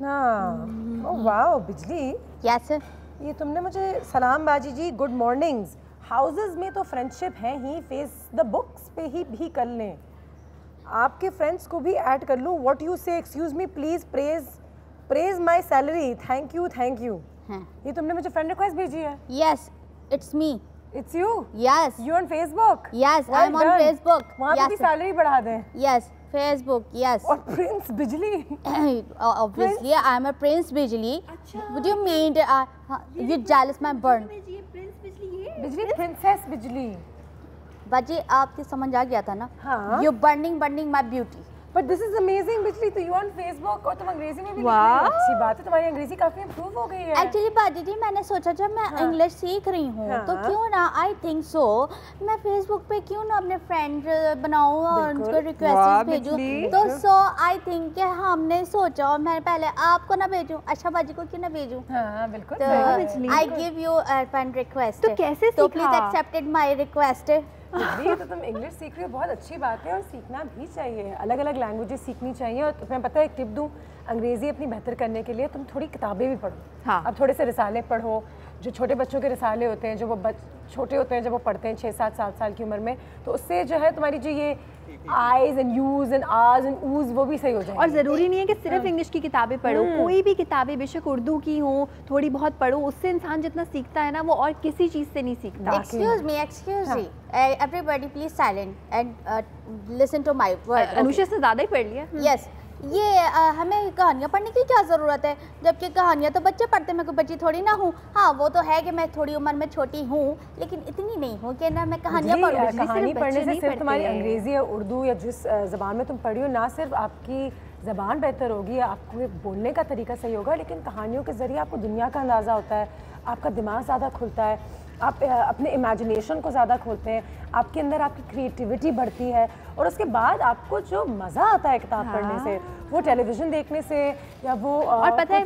हाँ, oh wow बिजली। Yes sir. ये तुमने मुझे सलाम बाजी जी, गुड मॉर्निंग्स। हाउसेस में तो फ्रेंडशिप है ही, फेस द बुक्स पे ही भी कर लें। आपके फ्रेंड्स को भी ऐड कर लूँ? व्हाट यू से, excuse me please, praise my salary, thank you thank you. ये तुमने मुझे फ्रेंड रिक्वेस्ट भेजी है? Yes, it's me. It's you? Yes. You on Facebook? Yes, I am on Facebook. वहाँ पे भी सैलरी बढ़ा दें? Yes, Facebook, yes. और प्रिंस बिजली? Obviously, I am a Prince बिजली. Would you mean you jealous my burn? बिजली princess बिजली। बाजी आपकी समझ आ गया था ना? हाँ। You burning my beauty. But this is amazing बिजली, तो you on Facebook और तुम अंग्रेजी में भी लिख रही हो। अच्छी बात है, तुम्हारी अंग्रेजी काफी इम्प्रूव हो गई है। Actually बाजी जी मैंने सोचा जब मैं इंग्लिश सीख रही हूँ तो क्यों ना I think so मैं Facebook पे क्यों ना अपने फ्रेंड बनाऊँ और उनको रिक्वेस्ट भेजूँ। तो so I think कि हमने सोचा और मैं पहले आपको ना भेजूँ, अच्छा बाजी को क्यों ना भेजूँ। हाँ बिल्कुल। तो I give you a friend request. तो कैसे सीखा? तो please accepted my request. ये तो तुम इंग्लिश सीख रही हो, बहुत अच्छी बात है और सीखना भी चाहिए। अलग अलग लैंग्वेजेस सीखनी चाहिए। और तुम्हें पता है एक टिप दूँ, अंग्रेज़ी अपनी बेहतर करने के लिए तुम थोड़ी किताबें भी पढ़ो। हाँ। अब थोड़े से रिसाले पढ़ो, जो छोटे बच्चों के रिसाले होते हैं, जो वो छोटे होते हैं जब वो पढ़ते हैं 6-7 साल की उम्र में, तो उससे जो है तुम्हारी जो ये आईज एंड यूज एंड आर्स एंड ऊज वो भी सही हो जाएंगे। और ज़रूरी नहीं है कि सिर्फ इंग्लिश की किताबें पढ़ो, कोई भी किताबें बेशक उर्दू की हो थोड़ी बहुत पढ़ो, उससे इंसान जितना सीखता है ना वो और किसी चीज़ से नहीं सीखता। Excuse me, everybody please silent and listen to my word. Anusha से ज़्यादा ही पढ़ लिया। Yes. ये हमें कहानियाँ पढ़ने की क्या ज़रूरत है, जबकि कहानियाँ तो बच्चे पढ़ते हैं, मैं कोई बच्ची थोड़ी ना हूँ। हाँ वो तो है कि मैं थोड़ी उम्र में छोटी हूँ, लेकिन इतनी नहीं हूँ कि ना मैं कहानियाँ पढ़ूँ। कहानी पढ़ने से सिर्फ तुम्हारी अंग्रेज़ी या उर्दू या जिस ज़बान में तुम पढ़ी हो, ना सिर्फ आपकी ज़बान बेहतर होगी, आपको बोलने का तरीका सही होगा, लेकिन कहानियों के ज़रिए आपको दुनिया का अंदाज़ा होता है, आपका दिमाग ज़्यादा खुलता है, आप अपने इमेजिनेशन को ज़्यादा खोलते हैं, आपके अंदर आपकी क्रिएटिविटी बढ़ती है, और उसके बाद आपको जो मज़ा आता है किताब पढ़ने से वो टेलीविज़न देखने से या वो और पता है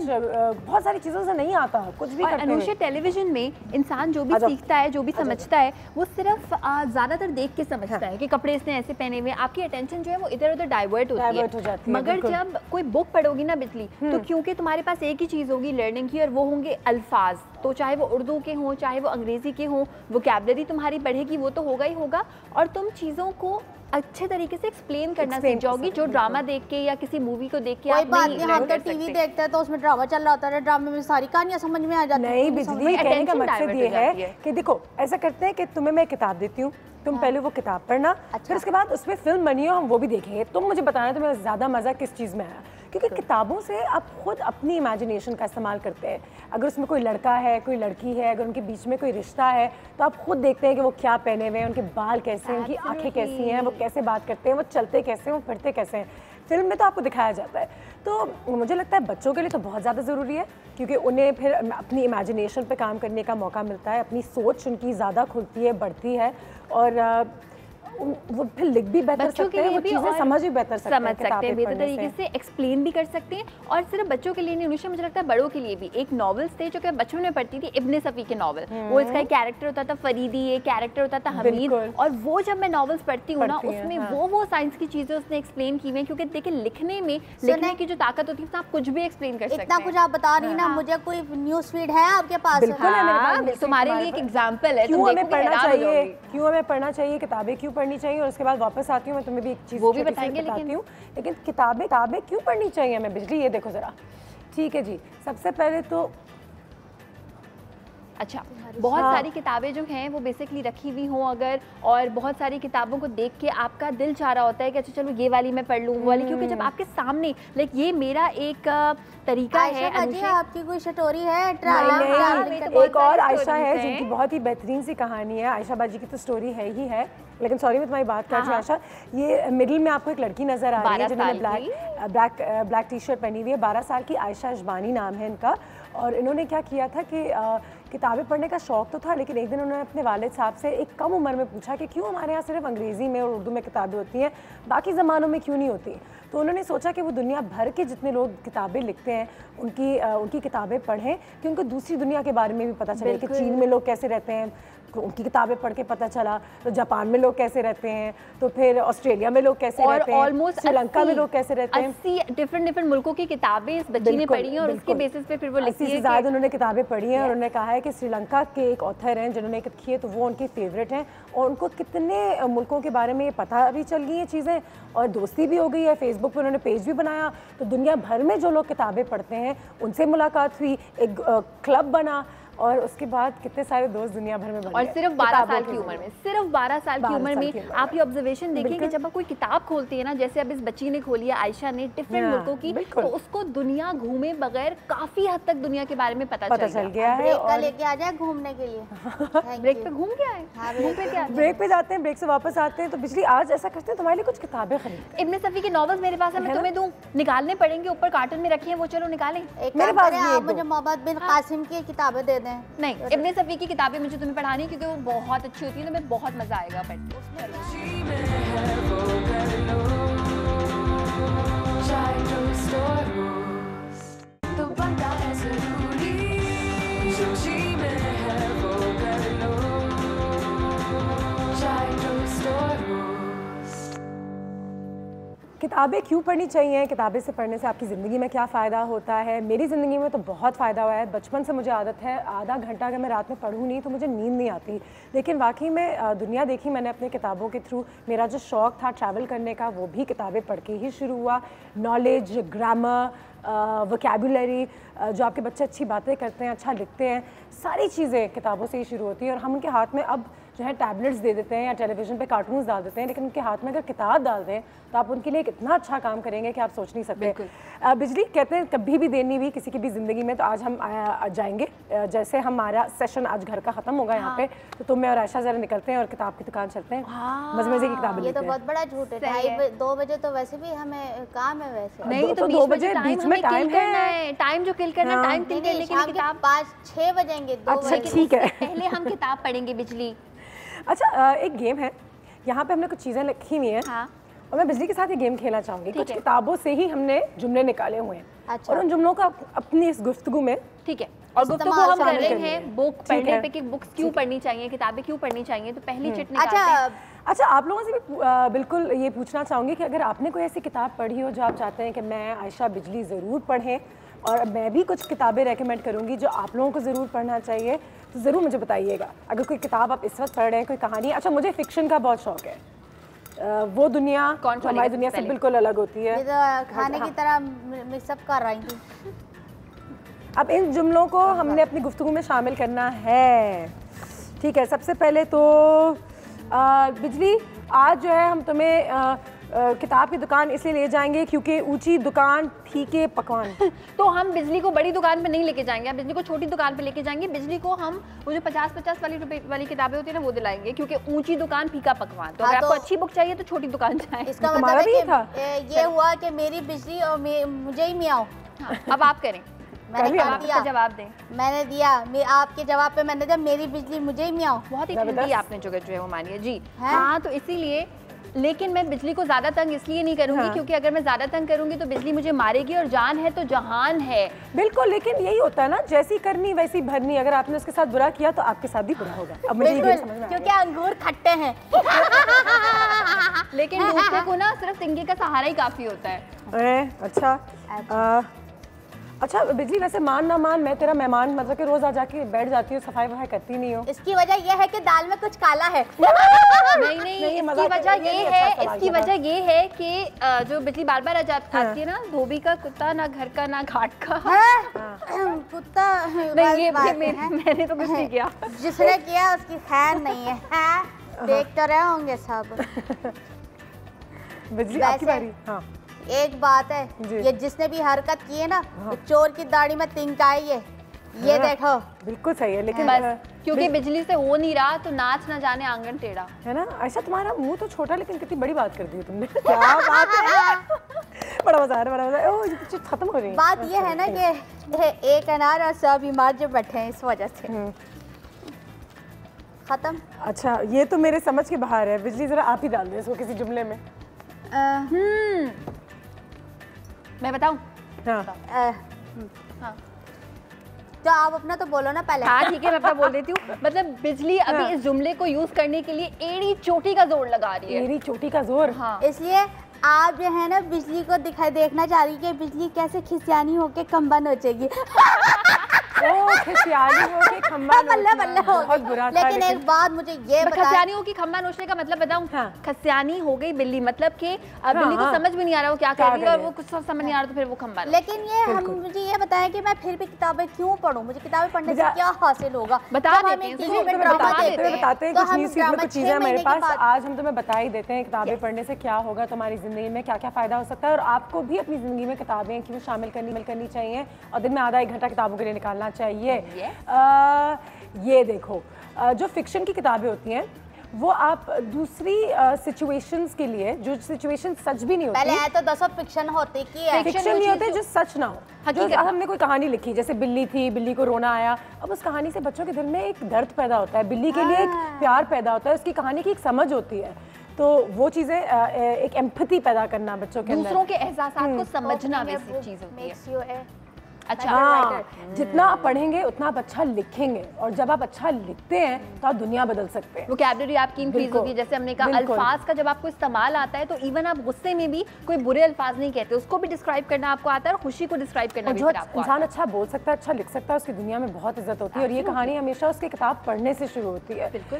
बहुत सारी चीज़ों से नहीं आता कुछ भी। अनुषा टेलीविज़न में इंसान जो भी सीखता है, जो भी समझता है, वो सिर्फ ज़्यादातर देख के समझता है कि कपड़े इसने ऐसे पहने हुए, आपकी अटेंशन जो है वो इधर उधर डाइवर्ट होती है। मगर जब कोई बुक पढ़ोगी ना बिजली, तो क्योंकि तुम्हारे पास एक ही चीज़ होगी लर्निंग की, और वो होंगे अल्फाज, तो चाहे वो उर्दू के हों चाहे वो अंग्रेज़ी के हों, वोकैबुलरी तुम्हारी बढ़ेगी, वो तो होगा ही होगा, और तुम चीज़ों को अच्छे तरीके से एक्सप्लेन करना सीख जाओगी, जो ड्रामा देख के या किसी मूवी को देख के आप नहीं हम तो टीवी देखते हैं तो उसमें ड्रामा चल रहा होता है, ड्रामे में सारी कहानियां समझ में आ जाती हैं। नहीं बिजली, कहने का मकसद ये है कि देखो ऐसा करते हैं कि तुम्हें मैं किताब देती हूँ, तुम पहले वो किताब पढ़ना, फिर उसके बाद उसमें फिल्म बनी हो, हम वो भी देखेंगे, तुम मुझे बताना तुम्हें ज़्यादा मज़ा किस चीज़ में आया, क्योंकि किताबों से आप खुद अपनी इमेजिनेशन का इस्तेमाल करते हैं। अगर उसमें कोई लड़का है, कोई लड़की है, अगर उनके बीच में कोई रिश्ता है, तो आप खुद देखते हैं कि वो क्या पहने हुए हैं, उनके बाल कैसे हैं, उनकी आंखें कैसी हैं, वो कैसे बात करते हैं, वो चलते कैसे हैं, वो फिरते कैसे हैं। फिल्म में तो आपको दिखाया जाता है। तो मुझे लगता है बच्चों के लिए तो बहुत ज़्यादा ज़रूरी है, क्योंकि उन्हें फिर अपनी इमेजिनेशन पे काम करने का मौका मिलता है, अपनी सोच उनकी ज़्यादा खुलती है, बढ़ती है, और वो फिर लिख भी बेहतर सकते हैं, वो चीज़ें समझ भी बेहतर सकते हैं, बेहतर तरीके से एक्सप्लेन भी कर सकते हैं। और सिर्फ बच्चों के लिए नहीं अनुषा, मुझे लगता है बड़ों के लिए भी। एक नॉवेल्स थे जो कि बचपन में पढ़ती थी, इब्ने सफ़ी के नॉवल, वो इसका एक कैरेक्टर होता था फरीदी, एक कैरेक्टर होता था हमीद, और वो जब मैं नॉवेल्स पढ़ती हूँ ना, उसमें वो साइंस की चीज़ें उसने एक्सप्लेन की हुई हैं, क्योंकि देखिए लिखने में लिखने की जो ताकत होती है आप कुछ भी एक्सप्लेन कर सकते हैं। इतना कुछ आप बता रही ना, मुझे कोई न्यूज़ फीड है आपके पास? तुम्हारे लिए एक एग्जाम्पल है, क्यों हमें पढ़ना चाहिए, क्यों हमें पढ़ना चाहिए, किताबें क्यों पढ़नी चाहिए, और उसके बाद वापस आती हूँ मैं तुम्हें भी एक चीज़ वो भी बताएंगे, लेकिन किताबें क्यों पढ़नी चाहिए हमें बिजली, ये देखो ज़रा। ठीक है जी, सबसे पहले तो अच्छा बहुत सारी किताबें जो हैं वो बेसिकली रखी हुई हों अगर, और बहुत सारी किताबों को देख के आपका दिल चाह रहा होता है कि अच्छा चलो ये वाली मैं पढ़ लूँ, वो वाली, क्योंकि जब आपके सामने लाइक ये मेरा एक तरीका है। आपकी कोई स्टोरी है? एक और आयशा है जिनकी बहुत ही बेहतरीन सी कहानी है, आयशा बाजी की तो स्टोरी है ही है, लेकिन सॉरी मैं तुम्हारी बात कर रही हूँ आयशा। ये मिडिल में आपको एक लड़की नजर आ रही है जिन्होंने ब्लैक टी शर्ट पहनी हुई है, 12 साल की आयशा अजबानी नाम है इनका, और इन्होंने क्या किया था कि किताबें पढ़ने का शौक़ तो था, लेकिन एक दिन उन्होंने अपने वालिद साहब से एक कम उम्र में पूछा कि क्यों हमारे यहाँ सिर्फ अंग्रेज़ी में और उर्दू में किताबें होती हैं, बाकी ज़मानों में क्यों नहीं होती। तो उन्होंने सोचा कि वो दुनिया भर के जितने लोग किताबें लिखते हैं उनकी किताबें पढ़ें, कि उनको दूसरी दुनिया के बारे में भी पता चले कि चीन में लोग कैसे रहते हैं, उनकी किताबें पढ़ के पता चला, तो जापान में लोग लोग कैसे रहते हैं, तो फिर ऑस्ट्रेलिया में लोग कैसे रहते हैं, ऑलमोस्ट श्रीलंका में लोग कैसे रहते हैं। 80 डिफरेंट मुल्कों की किताबें इस बच्ची ने पढ़ी हैं और उसके बेसिस पे फिर वो लिखती है। 80 से ज़्यादा उन्होंने किताबें पढ़ी हैं और उन्होंने कहा है कि श्रीलंका के एक ऑथर हैं जिन्होंने लिखी है, तो वो उनकी फेवरेट हैं और उनको कितने मुल्कों के बारे में पता भी चल गई हैं चीज़ें और दोस्ती भी हो गई है। फेसबुक पर उन्होंने पेज भी बनाया, तो दुनिया भर में जो लोग किताबें पढ़ते हैं उनसे मुलाकात हुई, एक क्लब बना और उसके बाद कितने सारे दोस्त दुनिया भर में बन गए। और सिर्फ 12 साल की उम्र में, सिर्फ 12 साल की उम्र में आप ये ऑब्जर्वेशन देखिए कि जब आप कोई किताब खोलती है ना, जैसे अब इस बच्ची ने खोली है आयशा ने डिफरेंट मुल्कों की, तो उसको दुनिया घूमे बगैर काफी हद तक दुनिया के बारे में पता चल गया है। ब्रेक लेके आ जाए घूमने के लिए। ब्रेक पे घूम के आए, ब्रेक पे जाते हैं, ब्रेक से वापस आते हैं। तो बिजली आज ऐसा करते हैं, तुम्हारे लिए कुछ किताबें खरीदते हैं। इब्न सफ़ी के नॉवेल्स मेरे पास है, मैं तुम्हें दूं? निकालने पड़ेंगे, ऊपर कार्टन में रखी है वो, चलो निकालें। मेरे पास आप मुझे मोहम्मद बिन कासिम की किताबें दे दें। नहीं, इब्न सफ़ी की किताबें मुझे तुम्हें पढ़ानी है क्योंकि वो बहुत अच्छी होती है, तो मैं बहुत मजा आएगा पढ़ने। किताबें क्यों पढ़नी चाहिए, किताबें से पढ़ने से आपकी ज़िंदगी में क्या फ़ायदा होता है। मेरी ज़िंदगी में तो बहुत फ़ायदा हुआ है। बचपन से मुझे आदत है आधा घंटा अगर मैं रात में पढ़ूँ नहीं तो मुझे नींद नहीं आती, लेकिन वाकई में दुनिया देखी मैंने अपने किताबों के थ्रू। मेरा जो शौक़ था ट्रैवल करने का वो भी किताबें पढ़ के ही शुरू हुआ। नॉलेज, ग्रामर, वोकैबुलरी, जो आपके बच्चे अच्छी बातें करते हैं, अच्छा लिखते हैं, सारी चीज़ें किताबों से ही शुरू होती है। और हम उनके हाथ में अब जो है टैबलेट्स दे देते हैं या टेलीविज़न पे कार्टून्स डाल देते हैं, लेकिन उनके हाथ में अगर किताब डाल दें तो आप उनके लिए इतना अच्छा काम करेंगे कि आप सोच नहीं सकते। बिजली कहते हैं कभी भी देर नहीं हुई किसी की भी ज़िंदगी में, तो आज हम जाएंगे। जैसे हमारा सेशन आज घर का ख़त्म होगा यहाँ पे, तो तुम मैं और आयशा ज़रा निकलते हैं और किताब की दुकान चलते हैं, मज़े मज़े की किताबें लेते हैं। ये तो बहुत बड़ा झूठ है। 2 बजे तो वैसे भी हमें काम है। वैसे नहीं, तो 2 बजे बीच में टाइम है, टाइम जो किल करना, टाइम किल करने के लिए किताब 5-6 बजेंगे। 2 अच्छा ठीक है, पहले हम किताब पढ़ेंगे बिजली। अच्छा एक गेम है यहाँ पे, हमने कुछ चीज़ें लिखी हुई हैं। हाँ। और मैं बिजली के साथ ये गेम खेलना चाहूँगी। कुछ किताबों से ही हमने जुमले निकाले हुए हैं। अच्छा। और उन जुमलों का अपनी इस गुफ्तगू में, ठीक है, और गुफ्तगू हम कर रहे हैं बुक पढ़ने पे कि बुक्स क्यों पढ़नी चाहिए, किताबें क्यों पढ़नी चाहिए। तो पहली चिट निकालते हैं। अच्छा आप लोगों से भी बिल्कुल ये पूछना चाहूँगी कि अगर आपने कोई ऐसी किताब पढ़ी हो जो आप चाहते हैं कि मैं, आयशा, बिजली ज़रूर पढ़ें, और मैं भी कुछ किताबें रेकमेंड करूँगी जो आप लोगों को ज़रूर पढ़ना चाहिए, तो ज़रूर मुझे बताइएगा। अगर कोई किताब आप इस वक्त पढ़ रहे हैं, कोई कहानी। अच्छा मुझे फ़िक्शन का बहुत शौक़ है। वो दुनिया हमारी दुनिया से बिल्कुल अलग होती है। ये तो खाने की तरह मिक्सअप कर रही थी। अब इन जुमलों को हमने अपनी गुफ्तगू में शामिल करना है। ठीक है, सबसे पहले तो बिजली, आज जो है हम तुम्हें किताब की दुकान इसलिए ले जाएंगे क्योंकि ऊंची दुकान फीके पकवान। तो हम बिजली को बड़ी दुकान पे नहीं लेके जाएंगे, बिजली को छोटी दुकान पे लेके जाएंगे। बिजली को हम वो जो 50-50 वाली किताबें होती है ना वो दिलाएंगे, क्योंकि ऊंची दुकान फीका पकवान। तो अगर आपको अच्छी बुक चाहिए तो छोटी दुकान जाए। इसका मतलब है कि ये हुआ कि मेरी बिजली और मुझे ही मियाओ। अब आप करें, मैंने जवाब दें। मैंने दिया, आपके जवाब पे मैंने दिया मेरी बिजली मुझे ही मियाओ। बहुत ही ठंडी आपने जो है वो मानिए जी। हाँ, तो इसीलिए, लेकिन मैं बिजली को ज्यादा तंग इसलिए नहीं करूंगी क्योंकि अगर मैं ज्यादा तंग करूंगी तो बिजली मुझे मारेगी, और जान है तो जहान है। बिल्कुल, लेकिन यही होता है ना, जैसी करनी वैसी भरनी। अगर आपने उसके साथ बुरा किया तो आपके साथ भी बुरा होगा। अब मुझे ये समझ में आ गया, क्योंकि अंगूर खट्टे हैं। लेकिन दूसरे को ना सिर्फ तिंगे का सहारा ही काफी होता है। अच्छा बिजली, वैसे मान ना मान, मैं तेरा मेहमान, मतलब कि रोज आ जाके बैठ जाती हूँ, सफाई वफाई करती नहीं हो। इसकी वजह यह है कि दाल में कुछ काला है। नहीं, इसकी वजह ये है कि जो बिजली बार बार आ जाती है ना, धोबी का कुत्ता ना घर का ना घाट का। कुत्ता नहीं, ये मैंने तो कुछ नहीं किया। जिसने किया उसकी खैर नहीं है। देख तो रहे होंगे सब। बिजली आपकी बारी। हाँ, एक बात है, ये जिसने भी हरकत की है ना, चोर की दाढ़ी में तिनका आई है। ये देखो, बिल्कुल सही है। लेकिन बस क्योंकि बिजली से हो नहीं रहा तो नाच ना जाने आंगन टेढ़ा, है ना। ऐसा तुम्हारा मुंह तो छोटा, लेकिन कितनी बड़ी बात कर दी तुमने। क्या बात है। बड़ा मजा आ रहा है, बड़ा मजा। ओह, ये चीज खत्म हो रही है। बात ये है ना कि एक अनार और 100 बीमार जो बैठे हैं, इस वजह से खत्म। अच्छा, ये तो मेरे समझ के बाहर है। बिजली जरा आप ही डाल दे इसको किसी जुमले में। मैं बताऊं? हाँ। तो आप अपना तो बोलो ना पहले। हाँ ठीक है, मैं अपना बोल देती हूँ। मतलब बिजली अभी इस जुमले को यूज करने के लिए एड़ी चोटी का जोर लगा रही है। एड़ी चोटी का जोर। हाँ, इसलिए आप जो है ना बिजली को देखना चाह रही है कि बिजली कैसे खिसियानी होके खंबा नोचेगी। बहुत बुरा था। लेकिन एक बात मुझे ये बताएं, खसियानियों की खंबा नोचने का मतलब बताऊं? हाँ। खसियानी हो गई बिल्ली, मतलब कि बिल्ली को समझ भी नहीं आ रहा वो क्या कर रही है और वो कुछ समझ नहीं आ रहा तो फिर वो खंबा। लेकिन ये हम मुझे ये बताएं कि मैं फिर भी किताबें क्यों पढूं? मुझे किताबें पढ़ने से क्या हासिल होगा? बताते हैं कुछ चीजें हमारे पास, आज हम तुम्हें बता ही देते हैं किताबें पढ़ने से क्या होगा, तुम्हारी जिंदगी में क्या क्या फायदा हो सकता है। और आपको भी अपनी जिंदगी में किताबें क्यों शामिल करनी चाहिए और दिन में आधा एक घंटा किताबों के लिए निकालना चाहिए। ये देखो, जो फिक्शन की किताबें होती हैं वो आप दूसरी सिचुएशंस के लिए, जो सिचुएशन सच भी नहीं होती, पहले है तो 10 फिक्शन होती कि फिक्शन नहीं होते जो सच ना हो। हमने कोई कहानी लिखी, जैसे बिल्ली थी, बिल्ली को रोना आया, अब उस कहानी से बच्चों के दिल में एक दर्द पैदा होता है, बिल्ली के लिए एक प्यार पैदा होता है, उसकी कहानी की एक समझ होती है। तो वो चीजें एक एम्पैथी पैदा करना बच्चों के अंदर, दूसरों के एहसास को समझना बेसिक चीज होती है। अच्छा, हाँ, जितना आप पढ़ेंगे उतना आप अच्छा लिखेंगे और जब आप अच्छा लिखते हैं तो आप दुनिया बदल सकते हैं। वोकैबुलरी आपकी इंक्रीज होगी। जैसे हमने कहा अल्फाज का जब आपको इस्तेमाल आता है तो इवन आप गुस्से में भी कोई बुरे अल्फाज नहीं कहते, उसको भी डिस्क्राइब करना आपको आता है और खुशी को डिस्क्राइब करना भी आपको आता है। इंसान अच्छा बोल सकता है, अच्छा लिख सकता है, उसकी दुनिया में बहुत इज्जत होती है और ये कहानी हमेशा उसकी किताब पढ़ने से शुरू होती है। बिल्कुल।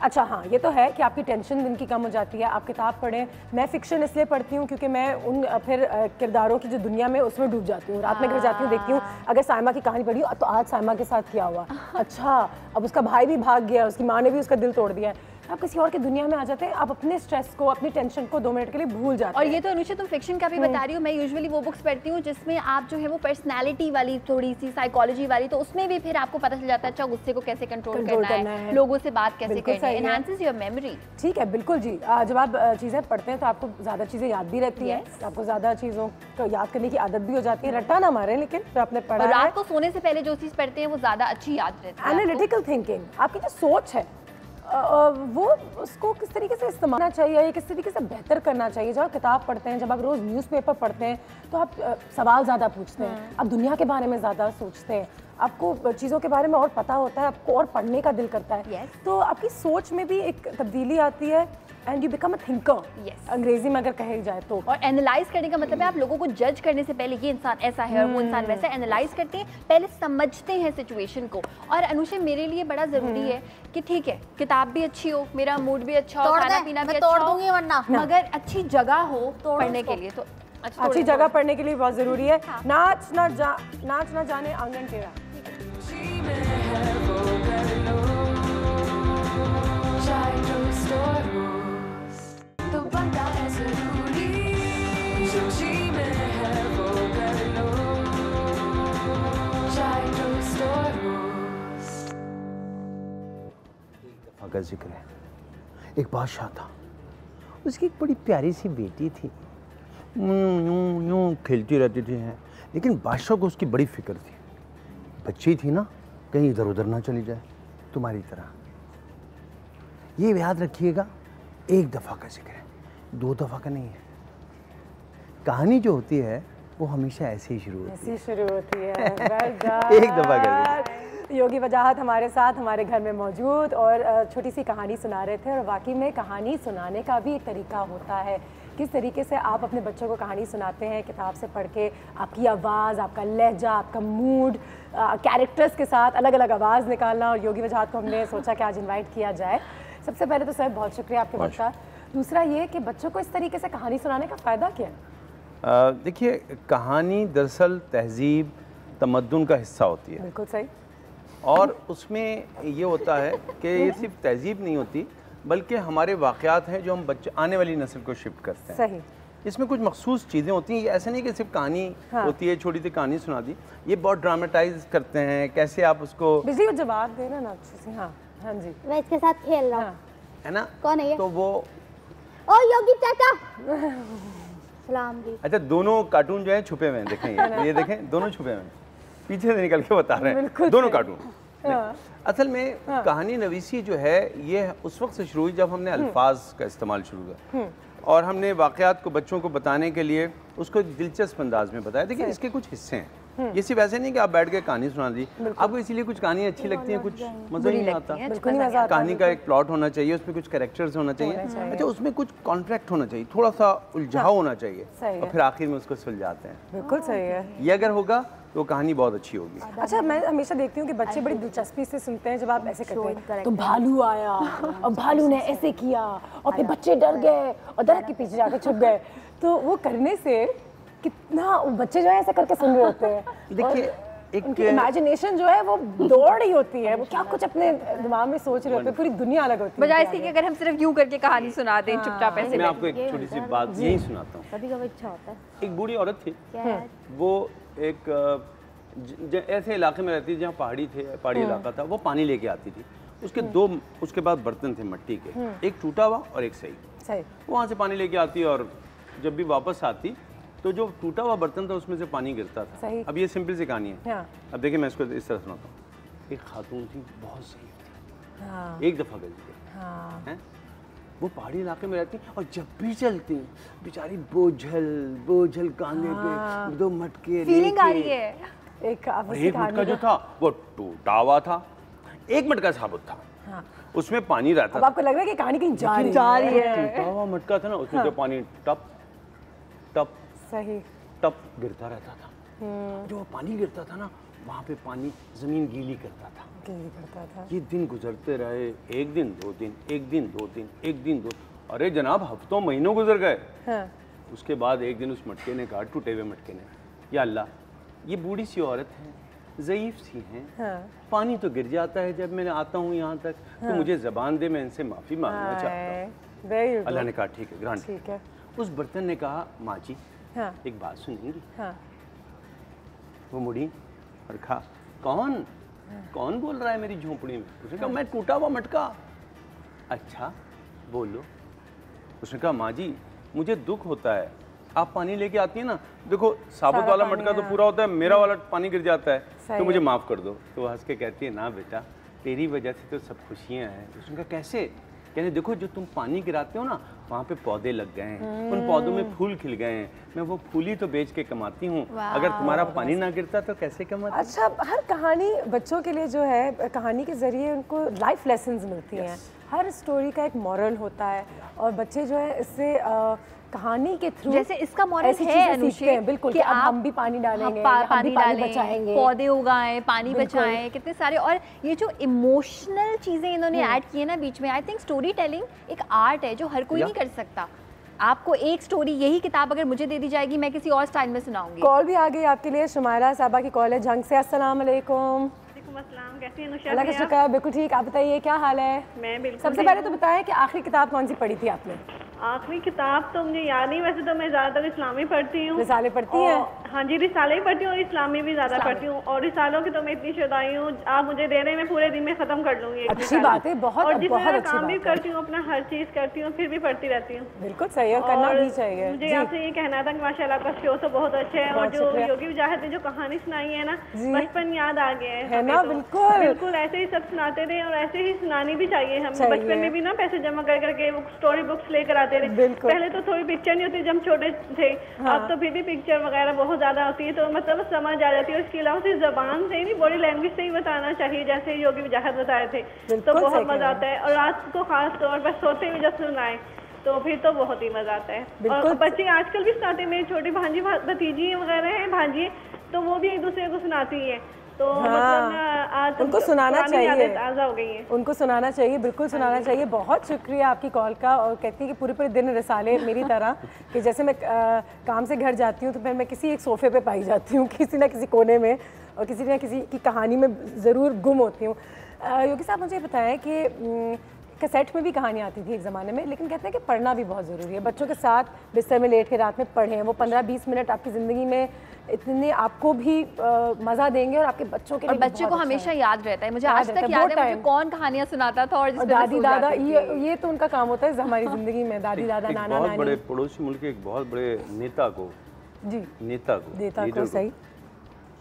अच्छा हाँ, ये तो है कि आपकी टेंशन दिन की कम हो जाती है, आप किताब पढ़ें। मैं फिक्शन इसलिए पढ़ती हूँ क्योंकि मैं उन फिर किरदारों की जो दुनिया में उसमें डूब जाती हूँ। रात में घर जाती हूँ, देखती हूँ अगर साइमा की कहानी पढ़ी तो आज साइमा के साथ क्या हुआ, अच्छा अब उसका भाई भी भाग गया, उसकी माँ ने भी उसका दिल तोड़ दिया। आप किसी और की दुनिया में आ जाते हैं, आप अपने स्ट्रेस को, अपनी टेंशन को 2 मिनट के लिए भूल जाते हैं। और ये तो अनुषा तुम फिक्शन का भी बता रही हो, मैं यूजुअली वो बुक्स पढ़ती हूँ जिसमें आप जो है वो पर्सनालिटी वाली, थोड़ी सी साइकोलॉजी वाली, तो उसमें भी फिर आपको पता चल जाता है अच्छा गुस्से को कैसे कंट्रोल करना है, लोगों से बात कैसे करनी है, एनहांसेस योर मेमोरी। ठीक है, बिल्कुल जी। जब आप चीज़ें पढ़ते हैं तो आपको ज़्यादा चीज़ें याद भी रहती है, आपको ज़्यादा चीज़ों को याद करने की आदत भी हो जाती है, रट्टा ना मारे, लेकिन जो आपने पढ़ा, रात को सोने से पहले जो चीज़ पढ़ते हैं वो ज़्यादा अच्छी याद रहती है। एनालिटिकल थिंकिंग, आपकी जो सोच है वो उसको किस तरीके से इस्तेमाल करना चाहिए, किस तरीके से बेहतर करना चाहिए। जब आप किताब पढ़ते हैं, जब आप रोज़ न्यूज़पेपर पढ़ते हैं तो आप सवाल ज़्यादा पूछते हैं, आप दुनिया के बारे में ज़्यादा सोचते हैं, आपको चीज़ों के बारे में और पता होता है, आपको और पढ़ने का दिल करता है। तो आपकी सोच में भी एक तब्दीली आती है and you become a thinker, अंग्रेजी में अगर कहे जाए तो। और एनालाइज करने का मतलब है आप लोगों को जज करने से पहले ये इंसान ऐसा है और वो इंसान वैसा, एनालाइज करते हैं, पहले समझते हैं सिचुएशन को। और अनुषा मेरे लिए बड़ा जरूरी है कि ठीक है किताब भी अच्छी हो, मेरा मूड भी अच्छा हो, खाना पीना भी अच्छा हो, वरना मगर अच्छी जगह हो पढ़ने के लिए, तो अच्छी जगह पढ़ने के लिए बहुत जरूरी है। नाच ना जाने आंगन टेढ़ा। का जिक्र है, एक बादशाह था, उसकी एक बड़ी प्यारी सी बेटी थी, यूं खेलती रहती थी, लेकिन बादशाह को उसकी बड़ी फिक्र थी, बच्ची थी ना, कहीं इधर उधर ना चली जाए, तुम्हारी तरह। ये याद रखिएगा, एक दफ़ा का जिक्र है, 2 दफ़ा का नहीं है। कहानी जो होती है वो हमेशा ऐसे ही शुरू होती है, एक दफ़ा का। योगी वजाहत हमारे साथ हमारे घर में मौजूद और छोटी सी कहानी सुना रहे थे। और वाकई में कहानी सुनाने का भी एक तरीका होता है, किस तरीके से आप अपने बच्चों को कहानी सुनाते हैं किताब से पढ़ के। आपकी आवाज़, आपका लहजा, आपका मूड, कैरेक्टर्स के साथ अलग अलग आवाज़ निकालना। और योगी वजाहत को हमने सोचा कि आज इन्वाइट किया जाए। सबसे पहले तो सर बहुत शुक्रिया आपके वक्त का। दूसरा ये कि बच्चों को इस तरीके से कहानी सुनाने का फ़ायदा क्या है? देखिए, कहानी दरअसल तहजीब तमद्दुन का हिस्सा होती है। बिल्कुल सही। और उसमें ये होता है कि ये सिर्फ तहजीब नहीं होती, बल्कि हमारे वाक़यात हैं जो हम बच्चे आने वाली नस्ल को शिफ्ट करते हैं। सही। इसमें कुछ मखसूस चीज़ें होती हैं, ऐसे नहीं कि सिर्फ कहानी होती है, छोटी सी कहानी सुना दी, ये बहुत ड्रामेटाइज करते हैं। कैसे आप उसको बिजली को जवाब देना ना अच्छे से। हाँ जी, मैं इसके साथ खेल रहा हूँ, है ना? कौन है ये? तो वो ओ योगी चाचा सलाम जी। अच्छा, दोनों कार्टून जो है छुपे हुए हैं, देखें ये देखें, दोनों छुपे हुए हैं, पीछे से निकल के बता रहे हैं दोनों कार्टून। असल में कहानी नवीसी जो है ये उस वक्त से शुरू हुई जब हमने अल्फाज का इस्तेमाल शुरू किया और हमने वाक़यात को बच्चों को बताने के लिए उसको एक दिलचस्प अंदाज में बताया। देखिए, इसके कुछ हिस्से हैं। ये सिर्फ ऐसे नहीं कि आप बैठ के कहानी सुना दी, आपको इसीलिए कुछ कहानी अच्छी लगती है, कुछ मजा नहीं आता। कहानी का एक प्लॉट होना चाहिए, उसमें कुछ कैरेक्टर्स होना चाहिए, अच्छा उसमें कुछ कॉन्फ्लिक्ट होना चाहिए, थोड़ा सा उलझाव होना चाहिए, और फिर आखिर में उसको सुलझाते हैं। बिल्कुल सही है। ये अगर होगा तो कहानी बहुत अच्छी होगी। अच्छा, मैं हमेशा देखती हूँ कि बच्चे बड़ी दिलचस्पी से सुनते हैं जब आप ऐसे करते हैं, तो भालू आया और भालू ने ऐसे किया और फिर बच्चे डर गए और दरख्त के पीछे जाकर छुप गए। तो वो करने से कितना बच्चे जो है ऐसे करके सुन रहे होते हैं। देखिए एक इमेजिनेशन जो है वो दौड़ रही होती है, वो क्या कुछ अपने दिमाग में सोच रहे होते हैं, पूरी दुनिया अलग होती है। बजाय इसके कि अगर हम सिर्फ यूं करके कहानी सुना दें चुपचाप ऐसे। मैं आपको एक छोटी सी बात यही सुनाता हूँ। कभी-कभी अच्छा होता है। एक बूढ़ी औरत थी, वो एक ऐसे इलाके में रहती थी जहाँ पहाड़ी इलाका था, वो पानी लेके आती थी। उसके बाद बर्तन थे मिट्टी के, एक टूटा हुआ और एक सही। वहाँ से पानी लेके आती और जब भी वापस आती तो जो टूटा हुआ बर्तन था उसमें से पानी गिरता था। अब ये सिंपल सी कहानी है। अब देखिए मैं इसको इस तरह सुनाता हूँ। एक खातून थी, बहुत सही थी, एक दफ़ा गई, वो पहाड़ी इलाके में रहती और जब भी चलती बेचारी बोझल कांधे पे 2 मटके फीलिंग आ रही है। एक मटका जो था वो टूटा हुआ था, एक मटका साबुत था, उसमें पानी रहता। अब आपको लग रहा है कि कहानी कहीं जा रही है। टूटा हुआ मटका था ना, उसमें जो पानी टप टप सही टप गिरता रहता था। जो पानी गिरता था ना, वहाँ पे पानी जमीन गीली करता था। ये दिन गुजरते रहे, एक दिन 2 दिन, एक दिन 2 दिन, एक दिन 2, अरे जनाब हफ्तों महीनों गुजर गए। उसके बाद एक दिन उस मटके ने कहा, टूटे हुए मटके ने, या अल्लाह, ये बूढ़ी सी औरत है, ज़ईफ सी हैं, पानी तो गिर जाता है जब मैं आता हूँ यहाँ तक, तो मुझे ज़बान दे, मैं इनसे माफ़ी मांगना चाहता हूँ। अल्लाह ने कहा ठीक है, ग्रांट। ठीक है। उस बर्तन ने कहा, माँ जी एक बात सुनेंगी? वो मुड़ी और कहा, कौन बोल रहा है मेरी झोंपड़ी में? उसने कहा, मैं टूटा हुआ मटका। अच्छा बोलो। उसने कहा, माँ जी मुझे दुख होता है, आप पानी लेके आती है ना, देखो साबुत वाला मटका तो पूरा होता है, मेरा वाला पानी गिर जाता है, तो मुझे माफ़ कर दो। तो हंस के कहती है, ना बेटा, तेरी वजह से तो सब खुशियाँ हैं। उसने कहा, कैसे? कहने, देखो जो तुम पानी गिराते हो ना, वहाँ पे पौधे लग गए हैं, उन पौधों में फूल खिल गए हैं, मैं वो फूल ही तो बेच के कमाती हूँ, अगर तुम्हारा पानी ना गिरता तो कैसे कमाती? अच्छा, हर कहानी बच्चों के लिए जो है, कहानी के जरिए उनको लाइफ लेसन्स मिलती हैं। हर स्टोरी का एक मॉरल होता है और बच्चे जो है इससे कहानी के थ्रू, जैसे इसका मॉरल है अनुषे, बिल्कुल, कि हम भी पानी डालेंगे, पानी बचाएंगे, पौधे उगाएं, पानी बचाएं, कितने सारे। और ये जो इमोशनल चीजें इन्होंने ऐड की है ना बीच में, आई थिंक स्टोरी टेलिंग एक आर्ट है जो हर कोई नहीं कर सकता। आपको एक स्टोरी, यही किताब अगर मुझे दे दी जाएगी, मैं किसी और स्टाइल में सुनाऊंगी। कॉल भी आ गई आपके लिए, शुमायरा साहबा की कॉल है जंग से। अस्सलाम वालेकुम। कैसी हैं नुशा? अल्लाह का शुक्र है, बिल्कुल ठीक। आप बताइए क्या हाल है? मैं बिल्कुल। सबसे पहले तो बताएं कि आखिरी किताब कौन सी पढ़ी थी आपने? आखिरी किताब तो मुझे याद नहीं, वैसे तो मैं ज़्यादातर इस्लामी पढ़ती हूँ। रिसाले पढ़ती हैं? हाँ जी, रिसाले ही पढ़ती हूँ और इस्लामी भी ज़्यादा पढ़ती हूँ। और रिसालों की तो मैं इतनी शुदाई हूँ, आप मुझे दे रहे हैं, मैं पूरे दिन में ख़त्म कर लूँगी। अच्छी बात है, बहुत और जिसमें बहुत काम भी करती हूँ, अपना हर चीज़ करती हूँ, फिर भी पढ़ती रहती हूँ। बिल्कुल सही है, करना भी चाहिए। मुझे आपसे ये कहना था कि माशाल्लाह आपका शो तो बहुत अच्छा है, और जो योगी वजाहत ने जो कहानी सुनाई है ना, बचपन याद आ गया है ना। बिल्कुल ऐसे ही सब सुनाते थे और ऐसे ही सुनानी भी चाहिए। हम बचपन में भी ना पैसे जमा कर करके वो स्टोरी बुक्स लेकर आते थे। पहले तो थोड़ी पिक्चर नहीं होती जब हम छोटे थे, अब तो फिर भी पिक्चर वगैरह बहुत ज्यादा होती है, तो मतलब समझ आ जाती है। इसके अलावा सिर्फ जबान से नहीं, बॉडी लैंग्वेज से ही बताना चाहिए, जैसे योगी वजाहत बताए थे, तो बहुत मजा आता है। और रात को खास तौर पर सोते हुए जब सुनाए तो फिर तो बहुत ही मजा आता है। और बच्चे आजकल भी सुनाते हैं, मेरी छोटी भांजी भतीजी वगैरह है, भांजी, तो वो भी एक दूसरे को सुनाती है। तो मतलब आज उनको सुनाना चाहिए, ताज़ा हो गई है, उनको सुनाना चाहिए, बिल्कुल सुनाना चाहिए। बहुत शुक्रिया आपकी कॉल का। और कहती है कि पूरे दिन रिसाले मेरी तरह कि जैसे मैं काम से घर जाती हूँ तो फिर मैं किसी एक सोफे पे पाई जाती हूँ, किसी ना किसी कोने में, और किसी न किसी की कहानी में ज़रूर गुम होती हूँ। योगी साहब मुझे बताएं कि कैसेट में भी कहानी आती थी एक ज़माने में, लेकिन कहते हैं कि पढ़ना भी बहुत ज़रूरी है। बच्चों के साथ बिस्तर में लेट के रात में पढ़ें, वो 15-20 मिनट आपकी ज़िंदगी में इतने आपको भी मज़ा देंगे और आपके बच्चों के लिए बच्चे को हमेशा याद रहता है। मुझे आज तक याद है मुझे कौन कहानियां सुनाता था, और दादी दादा, ये तो उनका काम होता है हमारी ज़िंदगी में, दादी दादा नाना नानी। बड़े पड़ोसी मुल्क के एक बहुत बड़े नेता को सही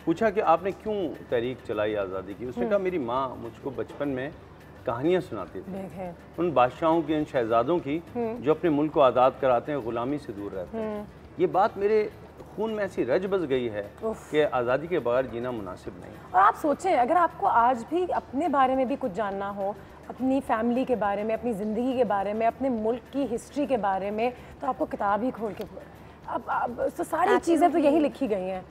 पूछा कि आपने क्यों तहरीक चलाई आज़ादी की? उसने कहा मेरी माँ मुझको बचपन में कहानियाँ सुनाती थी, उन बादशाहों की, उन शहजादों की जो अपने मुल्क को आज़ाद कराते हैं, गुलामी से दूर रहते हैं। ये बात मेरे खून में ऐसी रज बस गई है कि आज़ादी के बगैर जीना मुनासिब नहीं। और आप सोचें, अगर आपको आज भी अपने बारे में भी कुछ जानना हो, अपनी फैमिली के बारे में, अपनी ज़िंदगी के बारे में, अपने मुल्क की हिस्ट्री के बारे में, तो आपको किताब ही खोल के अब तो सारी चीज़ें तो यही लिखी गई हैं।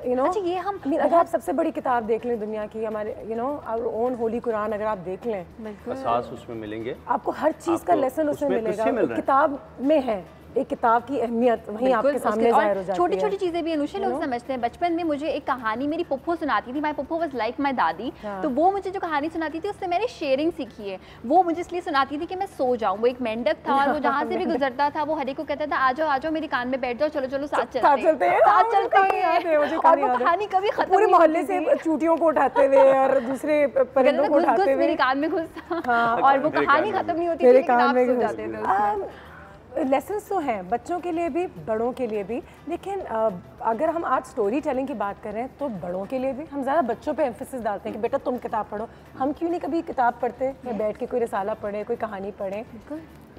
यू नो, ये हम अगर आप सबसे बड़ी किताब देख लें दुनिया की, हमारे you know our own holy Quran अगर आप देख लें, असास उसमें मिलेंगे, आपको हर चीज़ का लेसन उसमें मिलेगा। किताब में है एक किताब की अहमियत वहीं आपके सामने ज़ाहिर हो जाती है। छोटी छोटी चीज़ें भी अनुषा लोग समझते हैं। बचपन में मुझे एक कहानी मेरी पुप्पो सुनाती थी, माय पुप्पो वाज लाइक माय दादी। तो वो मुझे जो कहानी सुनाती थी उससे मैंने शेयरिंग सीखी है। वो मुझे इसलिए सुनाती थी कि मैं सो जाऊँ। वो एक मेंढक था और वो जहाँ से भी गुजरता था वो हर एक को कहता था आ जाओ मेरी कान में बैठ जाओ, चलो चलो साथ चलते हैं। और वो कहानी कभी खत्म, पूरे मोहल्ले से चूटियों को उठाते हुए और दूसरे परिंदों को उठाते हुए मेरी कान में घुसता और वो कहानी खत्म नहीं होती थी, किताब सो जाते थे। लेसन्स तो हैं बच्चों के लिए भी, बड़ों के लिए भी, लेकिन अगर हम आज स्टोरी टेलिंग की बात करें तो बड़ों के लिए भी हम ज़्यादा बच्चों पे एम्फेसिस डालते हैं कि बेटा तुम किताब पढ़ो। हम क्यों नहीं कभी किताब पढ़ते या बैठ के कोई रिसाला पढ़े, कोई कहानी पढ़े?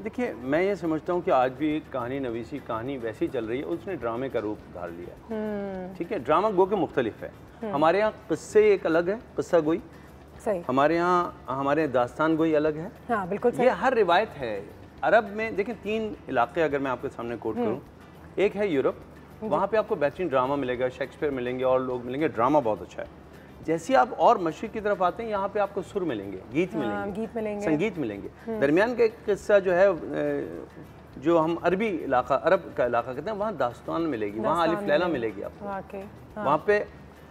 देखिए, मैं ये समझता हूँ कि आज भी एक कहानी नवीसी कहानी वैसी चल रही है, उसने ड्रामे का रूप धार लिया। ठीक है, ड्रामा गो के मुख्तलिफ है। हमारे यहाँ किस्से एक अलग है, किस्सा गोई सही, हमारे यहाँ हमारे दास्तान गोई अलग है। हाँ बिल्कुल सही। ये हर रिवायत है। अरब में देखिए 3 इलाके अगर मैं आपके सामने कोट करूं, एक है यूरोप, वहाँ पे आपको बेहतरीन ड्रामा मिलेगा, शेक्सपियर मिलेंगे और लोग मिलेंगे, ड्रामा बहुत अच्छा है। जैसे आप और मशरिक की तरफ आते हैं, यहाँ पे आपको सुर मिलेंगे, गीत मिलेंगे, संगीत मिलेंगे। दरमियान का एक किस्सा जो है, जो हम अरबी इलाका, अरब का इलाका कहते हैं, वहाँ दास्तान मिलेगी, वहाँ अलिफ लैला मिलेगी आपको, वहाँ पे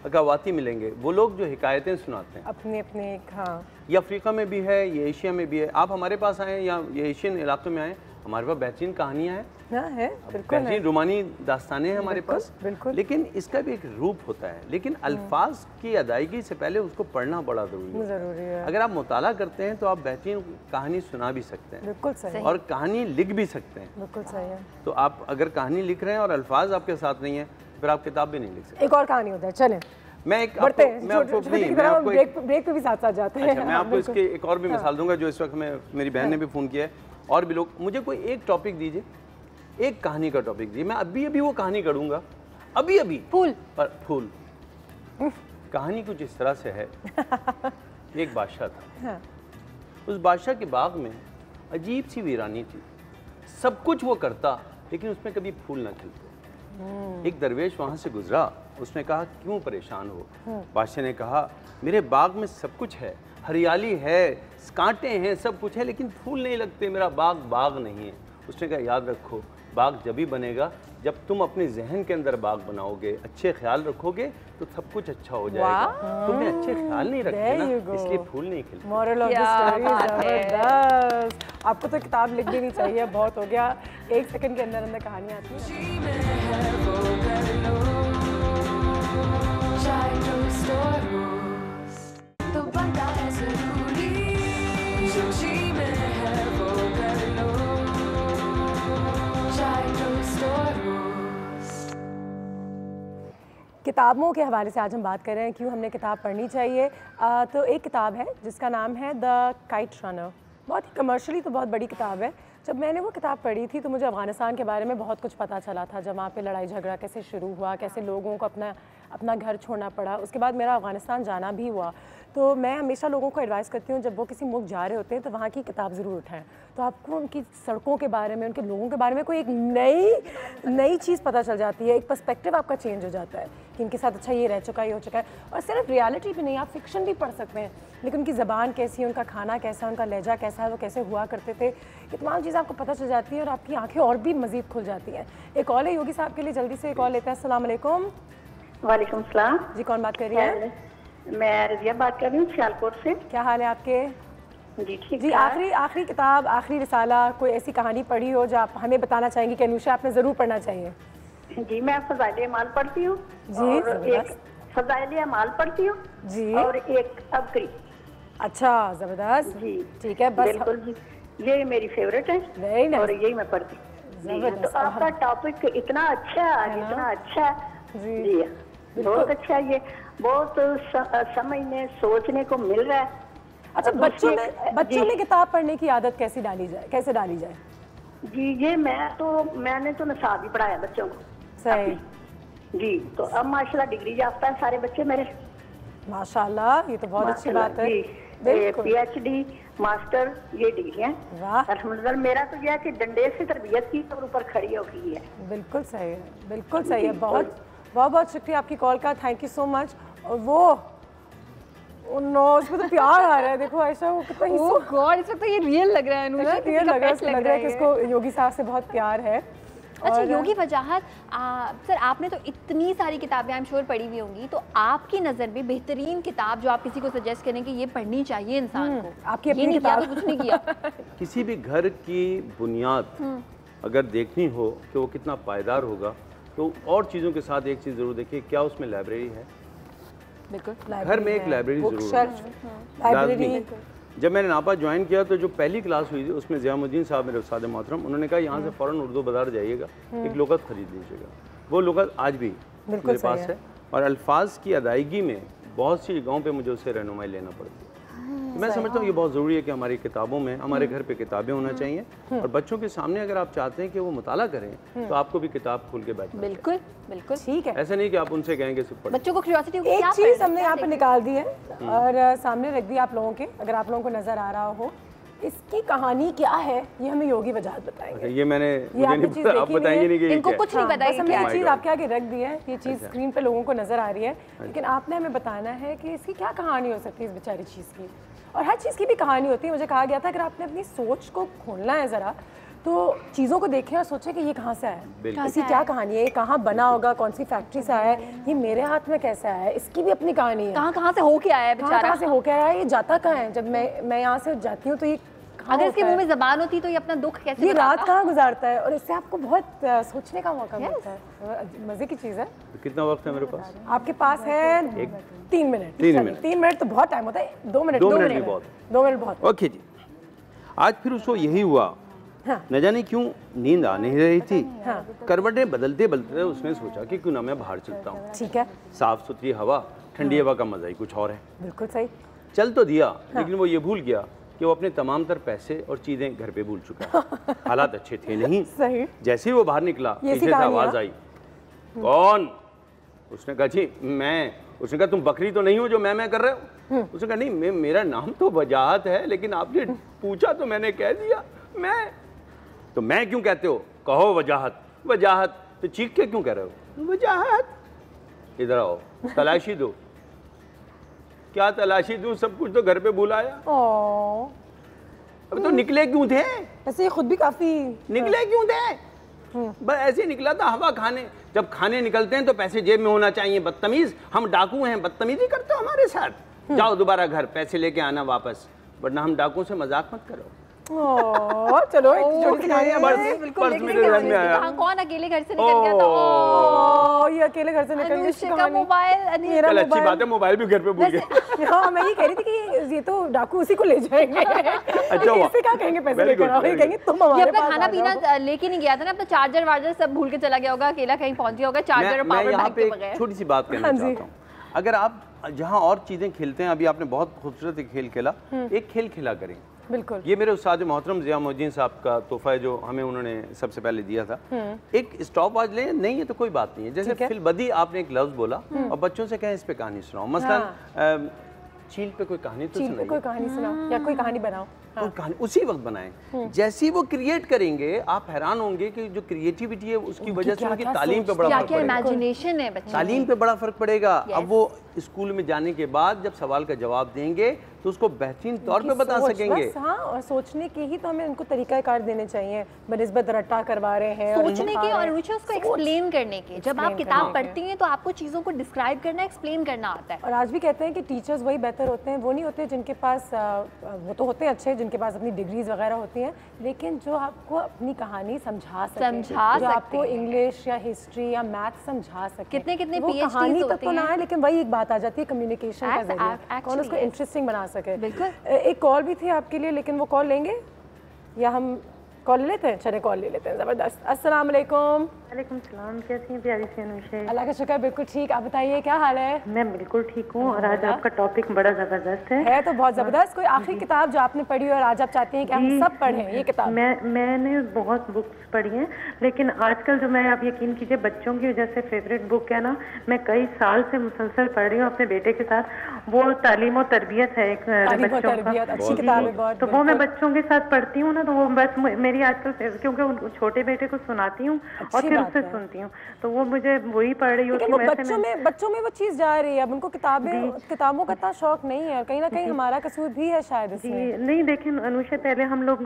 अगावाती मिलेंगे, वो लोग जो हिकायतें सुनाते हैं अपने अपने। हाँ, ये अफ्रीका में भी है, ये एशिया में भी है। आप हमारे पास आए या ये एशियन इलाके में आए, हमारे पास बेहतरीन कहानियाँ हैं, बेहतरीन रुमानी दास्तानें हैं हमारे पास, लेकिन इसका भी एक रूप होता है। लेकिन अल्फाज की अदायगी से पहले उसको पढ़ना बड़ा ज़रूरी है। अगर आप मुताला करते हैं तो आप बेहतरीन कहानी सुना भी सकते हैं, बिल्कुल सही, और कहानी लिख भी सकते हैं, बिल्कुल सही है। तो आप अगर कहानी लिख रहे हैं और अल्फाज आपके साथ नहीं है, फिर आप किताब भी नहीं लिख सकते। एक और कहानी होता है, चलें मैं आपको ब्रेक पे भी साथ जाते हैं। अच्छा, मैं आपको इसकी एक और भी मिसाल दूंगा जो इस वक्त में मेरी बहन ने भी फ़ोन किया है, और भी लोग। मुझे कोई एक टॉपिक दीजिए, एक कहानी का टॉपिक दीजिए, मैं अभी वो कहानी करूँगा, अभी फूल कहानी कुछ इस तरह से है। एक बादशाह था, उस बादशाह के बाग में अजीब सी वीरानी थी, सब कुछ वो करता लेकिन उसमें कभी फूल ना खिलते। एक दरवेश वहाँ से गुजरा, उसने कहा क्यों परेशान हो? बादशाह ने कहा मेरे बाग में सब कुछ है, हरियाली है, कांटे हैं, सब कुछ है, लेकिन फूल नहीं लगते, मेरा बाग नहीं है। उसने कहा याद रखो, बाग जब ही बनेगा जब तुम अपने जहन के अंदर बाग बनाओगे, अच्छे ख्याल रखोगे तो सब कुछ अच्छा हो जाएगा। तुमने अच्छे ख्याल नहीं रखे ना, इसलिए फूल नहीं खिलते। मोरल ऑफ द स्टोरी जबरदस्त। आपको तो किताब लिख देनी चाहिए, बहुत हो गया। 1 सेकंड के अंदर अंदर कहानी आती है। किताबों के हवाले से आज हम बात कर रहे हैं, क्यों हमने किताब पढ़नी चाहिए। तो एक किताब है जिसका नाम है द काइट रनर, बहुत ही कमर्शियली तो बहुत बड़ी किताब है। जब मैंने वो किताब पढ़ी थी तो मुझे अफ़गानिस्तान के बारे में बहुत कुछ पता चला था, जब वहाँ पे लड़ाई झगड़ा कैसे शुरू हुआ, कैसे लोगों को अपना घर छोड़ना पड़ा। उसके बाद मेरा अफ़गानिस्तान जाना भी हुआ। तो मैं हमेशा लोगों को एडवाइस करती हूँ, जब वो किसी मुल्क जा रहे होते हैं तो वहाँ की किताब ज़रूर उठाएं, तो आपको उनकी सड़कों के बारे में, उनके लोगों के बारे में कोई एक नई चीज़ पता चल जाती है, एक पर्सपेक्टिव आपका चेंज हो जाता है कि इनके साथ अच्छा ये रह चुका है, ये हो चुका है। और सिर्फ रियलिटी भी नहीं, आप फिक्शन भी पढ़ सकते हैं, लेकिन उनकी ज़बान कैसी है, उनका खाना कैसा है, उनका लहजा कैसा है, वो कैसे हुआ करते थे, ये तमाम चीज़ें आपको पता चल जाती है और आपकी आंखें और भी मज़ीद खुल जाती हैं। एक कॉल है योगी साहब के लिए, जल्दी से कॉल लेते हैं। अस्सलाम वालेकुम। वालेकुम सलाम जी, कौन बात कर रही है? मैं रजिया बात कर रही हूँ सियालकोट से। क्या हाल है आपके? जी ठीक जी, आखिरी किताब, आखिरी रिसाला, कोई ऐसी कहानी पढ़ी हो जो आप हमें बताना चाहेंगी कि अनुषा आपने ज़रूर पढ़ना चाहिए? जी, मैं फ़ज़ाइल अमाल पढ़ती हूँ जी, एक फ़ज़ाइल अमाल पढ़ती हूँ जी, और एक अबकरी। अच्छा, ज़बरदस्त जी, ठीक है, बस बिल्कुल जी, ये मेरी फेवरेट है और यही मैं पढ़ती हूँ। तो आपका टॉपिक इतना अच्छा है, इतना अच्छा जी, बहुत अच्छा है, ये बहुत समझने सोचने को मिल रहा है। अच्छा, बच्चों में किताब पढ़ने की आदत कैसे डाली जाए? जी, ये मैंने तो निसाब ही पढ़ाया बच्चों को। सही, जी। तो अब माशाल्लाह डिग्री याफ्ता है सारे बच्चे मेरे। माशाल्लाह, ये तो बहुत अच्छी बात है। PhD मास्टर ये डिग्री है। अल्हम्दुलिल्लाह। मेरा तो यह है कि डंडे से तरबियत की और ऊपर खड़ी हो गई है। बिल्कुल सही है, बिल्कुल सही है। बहुत बहुत बहुत शुक्रिया आपकी कॉल का, थैंक यू सो मच। और वो नो, उसमें तो प्यार आ रहा है, देखो आयशा वो कितना ही गॉड, इस वक्त तो ये रियल लग रहा है, रियल लग रहा है कि इसको योगी साहब से बहुत प्यार है। अच्छा योगी वजाहत, सर आपने तो इतनी सारी किताबें आई एम श्योर पढ़ी हुई होंगी, तो आपकी नज़र में बेहतरीन किताब जो आप किसी को सजेस्ट करें कि ये पढ़नी चाहिए इंसान को, आपकी अपनी किताब? कुछ नहीं किया। किसी भी घर की बुनियाद अगर देखनी हो कि वो कितना पायदार होगा, तो और चीज़ों के साथ एक चीज़ ज़रूर देखिए, क्या उसमें लाइब्रेरी है। बिल्कुल, घर में एक लाइब्रेरी ज़रूर है। जब मैंने नापा ज्वाइन किया तो जो पहली क्लास हुई थी उसमें ज़ियामुद्दीन साहब मेरे उस्ताद मोहतरम, उन्होंने कहा यहाँ से फ़ौरन उर्दू बाज़ार जाइएगा, एक लुग़त खरीद लीजिएगा। वो लुग़त आज भी मेरे पास है और अल्फाज की अदायगी में बहुत सी जगहों पे मुझे उससे रहनुमाई लेना पड़ती है। मैं समझता हूँ ये बहुत ज़रूरी है कि हमारी किताबों में, हमारे घर पे किताबें होना चाहिए और बच्चों के सामने अगर आप चाहते हैं कि वो मुताला करें तो आपको भी किताब खोल के बैठना। बिल्कुल बिल्कुल ठीक है। ऐसा नहीं कि आप उनसे कहेंगे सिर्फ बच्चों को क्यूरियोसिटी। एक चीज़ हमने यहाँ पे निकाल दी है और सामने रख दी आप लोगों के, अगर आप लोगों को नजर आ रहा हो, इसकी कहानी क्या है ये हमें योगी वजाहत बताएंगे। ये मैंने आप बताएंगे नहीं कि इनको कुछ नहीं पता। हमने ये चीज़ आपके आगे रख दी है, ये चीज़ स्क्रीन पे लोगों को नजर आ रही है, लेकिन आपने हमें बताना है कि इसकी क्या कहानी हो सकती है इस बेचारी चीज़ की। और हर चीज़ की भी कहानी होती है। मुझे कहा गया था अगर आपने अपनी सोच को खोलना है ज़रा, तो चीज़ों को देखें और सोचें कि ये कहाँ से आया, इसकी क्या कहानी है, कहाँ बना होगा, कौन सी फैक्ट्री से आया है, ये मेरे हाथ में कैसे आया है, इसकी भी अपनी कहानी है। कहाँ से होके आया है बेचारा, कहाँ से होके आया है, ये जाता कहाँ है। जब मैं यहाँ से जाती हूँ तो ये अगर इसके मुंह में ज़बान होती तो ये अपना दुख कैसे, ये रात कहाँ गुजारता है, और इससे आपको बहुत सोचने का मौका मिलता है। मज़े की चीज़ है। कितना वक्त है मेरे पास? आपके पास है 3 मिनट। 3 मिनट तो बहुत टाइम होता है। 2 मिनट भी बहुत। ओके जी, आज फिर उसको यही हुआ। न जाने क्यों नींद आ नहीं रही थी। करवटें बदलते बदलते उसने सोचा कि क्यों ना मैं बाहर चलता हूँ। ठीक है। साफ सुथरी हवा, ठंडी हवा का मजा ही कुछ और है। बिल्कुल सही। चल तो दिया, लेकिन वो ये भूल गया कि वो अपने तमाम तर पैसे और चीजें घर पे भूल चुका है। हालात अच्छे थे नहीं। सही। जैसे ही वो बाहर निकला, पीछे से आवाज आई, कौन? उसने कहा जी मैं। उसने कहा तुम बकरी तो नहीं हो जो मैं कर रहे हो? उसने कहा नहीं, मेरा नाम तो वजाहत है, लेकिन आपने पूछा तो मैंने कह दिया मैं। तो मैं क्यों कहते हो? कहो वजाहत। वजाहत तो चीख के क्यों कह रहे हो? वजाहत। इधर आओ, तलाशी दो। क्या तलाशी दूं, सब कुछ तो घर पे भूल आया। अब तो निकले क्यों थे? ऐसे खुद भी काफी निकले क्यों थे? बस ऐसे निकला था हवा खाने। जब खाने निकलते हैं तो पैसे जेब में होना चाहिए। बदतमीज, हम डाकू हैं, बदतमीजी करते हो हमारे साथ। जाओ दोबारा घर, पैसे लेके आना वापस, वरना हम डाकुओं से मजाक मत करो। चलो एक छोटी सी कहानी बिल्कुल। कौन अकेले घर से निकल गया था? ये अकेले घर से निकल गया। मोबाइल, मेरा अच्छी बात है, मोबाइल भी घर पे भूल गए। हाँ, मैं ये कह रही थी कि ये तो डाकू उसी को ले जाएंगे। अच्छा हुआ। इसे क्या कहेंगे पैसे लेकर आओ, ये कहेंगे तुम हमारे पास। खाना पीना लेके नहीं गया था ना, अपना चार्जर वार्जर सब भूल के चला गया होगा, अकेला कहीं पहुंच गया होगा चार्जर और पावर बैंक के बगैर। छोटी सी बात कहना चाहता हूँ, अगर आप जहाँ और चीजें खेलते हैं, अभी आपने बहुत खूबसूरत एक खेल खेला, एक खेल खेला करें। बिल्कुल। ये मेरे उस्ताद मोहतरम ज़ियामुद्दीन साहब का तोहफा है जो हमें उन्होंने सबसे पहले दिया था। एक स्टॉप वॉच लें, नहीं है तो कोई बात नहीं है। जैसे फिलबदी आपने एक लफ्ज़ बोला और बच्चों से कहें इस पे कहानी सुनाओ। मसलन चील पे कोई कहानी तो सुनाइए, कोई कहानी सुनाओ या कोई कहानी बनाओ। कोई कहानी उसी वक्त बनाएं। जैसे ही वो क्रिएट करेंगे, आप हैरान होंगे कि जो क्रिएटिविटी है उसकी वजह से उनकी तालीम पे बड़ा फर्क पड़ेगा। इमेजिनेशन है बच्चे, तालीम पे बड़ा फर्क पड़ेगा। अब वो स्कूल में जाने के बाद जब सवाल का जवाब देंगे तो उसको बेहतरीन तौर पे बता सकेंगे। हाँ, और सोचने के ही तो हमें उनको तरीकाकार देने चाहिए, बनिस्बत रट्टा करवा रहे हैं सोचने के और मुझे उसको एक्सप्लेन करने के। जब आप किताब पढ़ती हैं तो आपको चीज़ों को डिस्क्राइब करना, एक्सप्लेन करना आता है। और आज भी कहते हैं कि टीचर्स वही बेहतर होते हैं, वो नहीं होते जिनके पास, वो तो होते हैं अच्छे जिनके पास अपनी डिग्रीज वगैरह होती हैं, लेकिन जो आपको अपनी कहानी समझा सके, जो आपको इंग्लिश या हिस्ट्री या मैथ समझा सके। कितने कहानी तक तो ना है, लेकिन वही एक बात आ जाती है कम्युनिकेशन का जरिए, कौन उसको इंटरेस्टिंग बना सके। बिल्कुल। एक कॉल भी थी आपके लिए, लेकिन वो कॉल लेंगे या हम कॉल लेते हैं? चले कॉल ले लेते हैं। ज़बरदस्त। अस्सलाम वालेकुम। वालेकुम सलाम, कैसी हैं प्यारी सी अनुषा? अल्लाह का शुक्र, बिल्कुल ठीक। आप बताइए क्या हाल है? मैं बिल्कुल ठीक हूँ और आज आपका टॉपिक बड़ा ज़बरदस्त है। तो बहुत ज़बरदस्त। कोई आखिरी किताब जो आपने पढ़ी और आज आप चाहती हैं कि हम सब पढ़ें ये किताब? मैंने बहुत बुक्स पढ़ी हैं, लेकिन आजकल जो मैं, आप यकीन कीजिए, बच्चों की वजह से फेवरेट बुक है ना, मैं कई साल से मुसलसल पढ़ रही हूँ अपने बेटे के साथ। वो तालीम और तरबियत है एक बच्चों का, अच्छी किताब है बहुत। तो वो मैं बच्चों के साथ पढ़ती हूँ ना, तो वो बस मेरी आजकल, क्योंकि छोटे बेटे को सुनाती हूँ और फिर उससे सुनती हूँ, तो वो मुझे वही पढ़ रही होती है। बच्चों में वो चीज़ जा रही है, अब उनको किताबों का इतना शौक नहीं है, कहीं ना कहीं हमारा कसूर भी है शायद इसमें। नहीं देखिए अनुषा, पहले हम लोग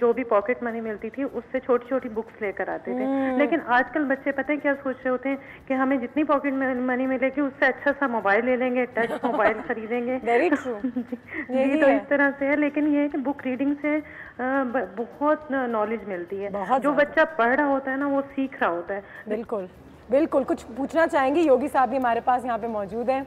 जो भी पॉकेट मनी मिलती थी उससे छोटी छोटी बुक्स लेकर आते थे, लेकिन आजकल बच्चे पता है क्या सोच रहे होते हैं कि हमें जितनी पॉकेट मनी मिलेगी उससे अच्छा सा मोबाइल ले लेंगे, टच मोबाइल खरीदेंगे। Very true. जी, तो इस तरह से है, लेकिन ये है कि बुक रीडिंग से बहुत नॉलेज मिलती है। जो बच्चा पढ़ रहा होता है ना, वो सीख रहा होता है। बिल्कुल बिल्कुल। कुछ पूछना चाहेंगी? योगी साहब भी हमारे पास यहाँ पे मौजूद हैं।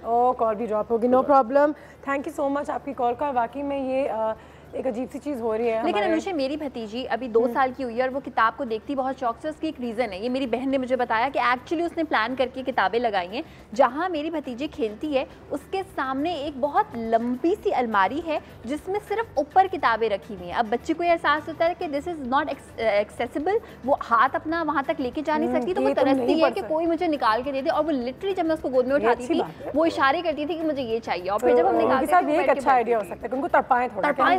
ओ, कॉल भी ड्रॉप होगी, no problem. Thank you so much आपकी कॉल का। वाकई में ये एक अजीब सी चीज़ हो रही है। लेकिन अनुषा, मेरी भतीजी अभी 2 साल की हुई है और वो किताब को देखती बहुत शौक से। उसकी एक रीज़न है, ये मेरी बहन ने मुझे बताया कि एक्चुअली उसने प्लान करके किताबें लगाई हैं। जहाँ मेरी भतीजी खेलती है उसके सामने एक बहुत लंबी सी अलमारी है जिसमें सिर्फ ऊपर किताबें रखी हुई हैं। अब बच्चे को एहसास होता है कि दिस इज़ नॉट एक्सेसिबल, वो हाथ अपना वहाँ तक लेके जा नहीं सकती, तो वो तरसती है कि कोई मुझे निकाल के दे दे। और वो लिटरली जब मैं उसको गोद में उठाती थी वो इशारे करती थी कि मुझे ये चाहिए, और फिर जब हम निकालते थे ये एक अच्छा आइडिया हो सकता है, उनको तड़पाएं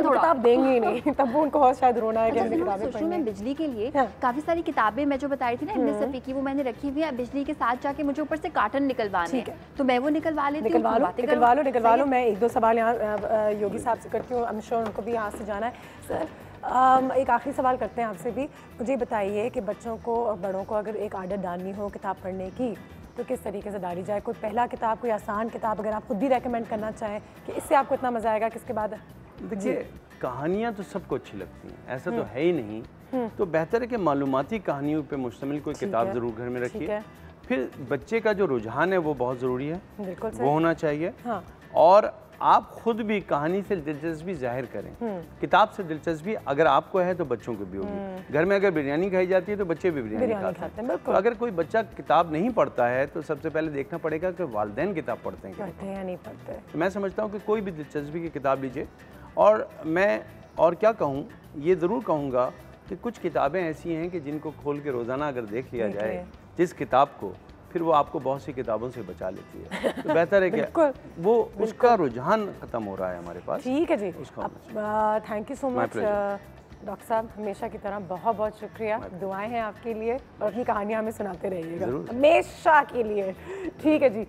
थोड़ा, आप देंगे ही नहीं तब वो उनको शायद रोना है कि हमने किताबें पढ़नी है। बिजली के लिए काफी सारी किताबें मैं जो बता रही थी ना इब्न सफ़ी की, वो मैंने रखी हुई है। बिजली के साथ जाके मुझे ऊपर से कार्टन निकलवाने हैं, तो मैं वो निकलवा लेती हूँ। निकलवा लो। मैं 1-2 सवाल यहाँ योगी साहब से करती हूँ, आई एम श्योर उनको भी यहाँ से जाना है। सर, एक आखिरी सवाल करते हैं आपसे भी। मुझे बताइए कि बच्चों को और बड़ों को अगर एक आदत डालनी हो किताब पढ़ने की, तो किस तरीके से डाली जाए? कोई पहला किताब, कोई आसान किताब अगर आप खुद भी रेकमेंड करना चाहें कि इससे आपको इतना मज़ा आएगा, किसके बाद? देखिए, कहानियाँ तो सबको अच्छी लगती हैं, ऐसा तो है ही नहीं। तो बेहतर है कि मालूमाती कहानियों पे मुश्तमिल कोई किताब ज़रूर घर में रखिए। फिर बच्चे का जो रुझान है वो बहुत ज़रूरी है, वो होना चाहिए। और आप खुद भी कहानी से दिलचस्पी जाहिर करें। किताब से दिलचस्पी अगर आपको है तो बच्चों को भी होगी। घर में अगर बिरयानी खाई जाती है तो बच्चे भी बिरयानी खाते हैं। तो अगर कोई बच्चा किताब नहीं पढ़ता है तो सबसे पहले देखना पड़ेगा कि वालिदैन किताब पढ़ते हैं या नहीं पढ़ते। तो मैं समझता हूँ कि कोई भी दिलचस्पी की किताब लीजिए। और मैं और क्या कहूँ, ये ज़रूर कहूँगा कि कुछ किताबें ऐसी हैं कि जिनको खोल के रोज़ाना अगर देख लिया जाए जिस किताब को, फिर वो आपको बहुत सी किताबों से बचा लेती है। तो बेहतर है कि वो उसका रुझान ख़त्म हो रहा है हमारे पास। ठीक है जी, thank you so much doctor साहब, हमेशा की तरह बहुत बहुत शुक्रिया। दुआएं हैं आपके लिए और अपनी कहानियाँ हमें सुनाते रहिएगा हमेशा के लिए। ठीक है जी,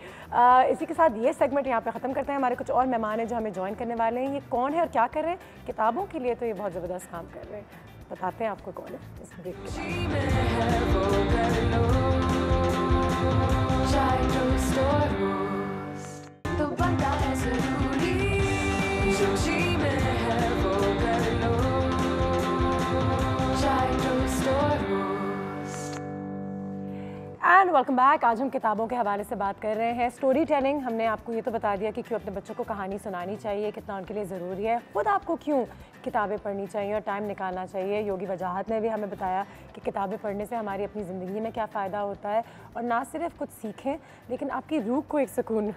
इसी के साथ ये सेगमेंट यहाँ पे ख़त्म करते हैं। हमारे कुछ और मेहमान हैं जो हमें ज्वाइन करने वाले हैं। ये कौन है और क्या कर रहे हैं? किताबों के लिए तो ये बहुत ज़बरदस्त काम कर रहे हैं। बताते हैं आपको कौन है इस ब्रेक एंड वेलकम बैक। आज हम किताबों के हवाले से बात कर रहे हैं। स्टोरी टेलिंग, हमने आपको ये तो बता दिया कि क्यों अपने बच्चों को कहानी सुनानी चाहिए, कितना उनके लिए ज़रूरी है। खुद आपको क्यों किताबें पढ़नी चाहिए और टाइम निकालना चाहिए। योगी वजाहत ने भी हमें बताया कि किताबें पढ़ने से हमारी अपनी ज़िंदगी में क्या फ़ायदा होता है, और ना सिर्फ कुछ सीखें लेकिन आपकी रूह को एक सुकून,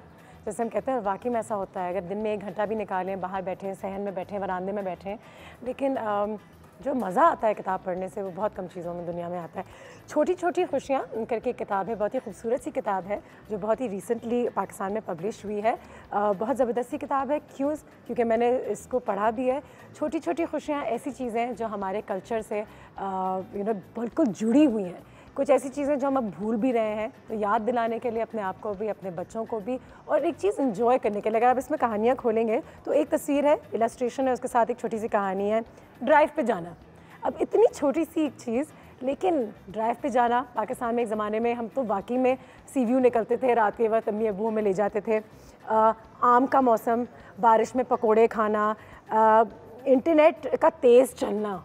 जैसे हम कहते हैं, वाकई में ऐसा होता है। अगर दिन में 1 घंटा भी निकालें, बाहर बैठें, सहन में बैठें, वरांदे में बैठें, लेकिन जो मज़ा आता है किताब पढ़ने से वो बहुत कम चीज़ों में दुनिया में आता है। छोटी छोटी खुशियाँ करके एक किताब है, बहुत ही खूबसूरत सी किताब है जो बहुत ही रिसेंटली पाकिस्तान में पब्लिश हुई है। बहुत ज़बरदस्त सी किताब है। क्योंकि मैंने इसको पढ़ा भी है। छोटी छोटी खुशियाँ ऐसी चीज़ें जो हमारे कल्चर से बिल्कुल जुड़ी हुई हैं। कुछ ऐसी चीज़ें जो हम अब भूल भी रहे हैं, तो याद दिलाने के लिए अपने आप को भी, अपने बच्चों को भी, और एक चीज़ एंजॉय करने के लिए। अगर आप इसमें कहानियाँ खोलेंगे तो एक तस्वीर है, इलस्ट्रेशन है, उसके साथ एक छोटी सी कहानी है, ड्राइव पे जाना। अब इतनी छोटी सी एक चीज़, लेकिन ड्राइव पे जाना, पाकिस्तान में एक ज़माने में हम तो वाकई में सी व्यू निकलते थे रात के वक्त, अम्मी अबू हमें ले जाते थे। आम का मौसम, बारिश में पकोड़े खाना, इंटरनेट का तेज़ चलना,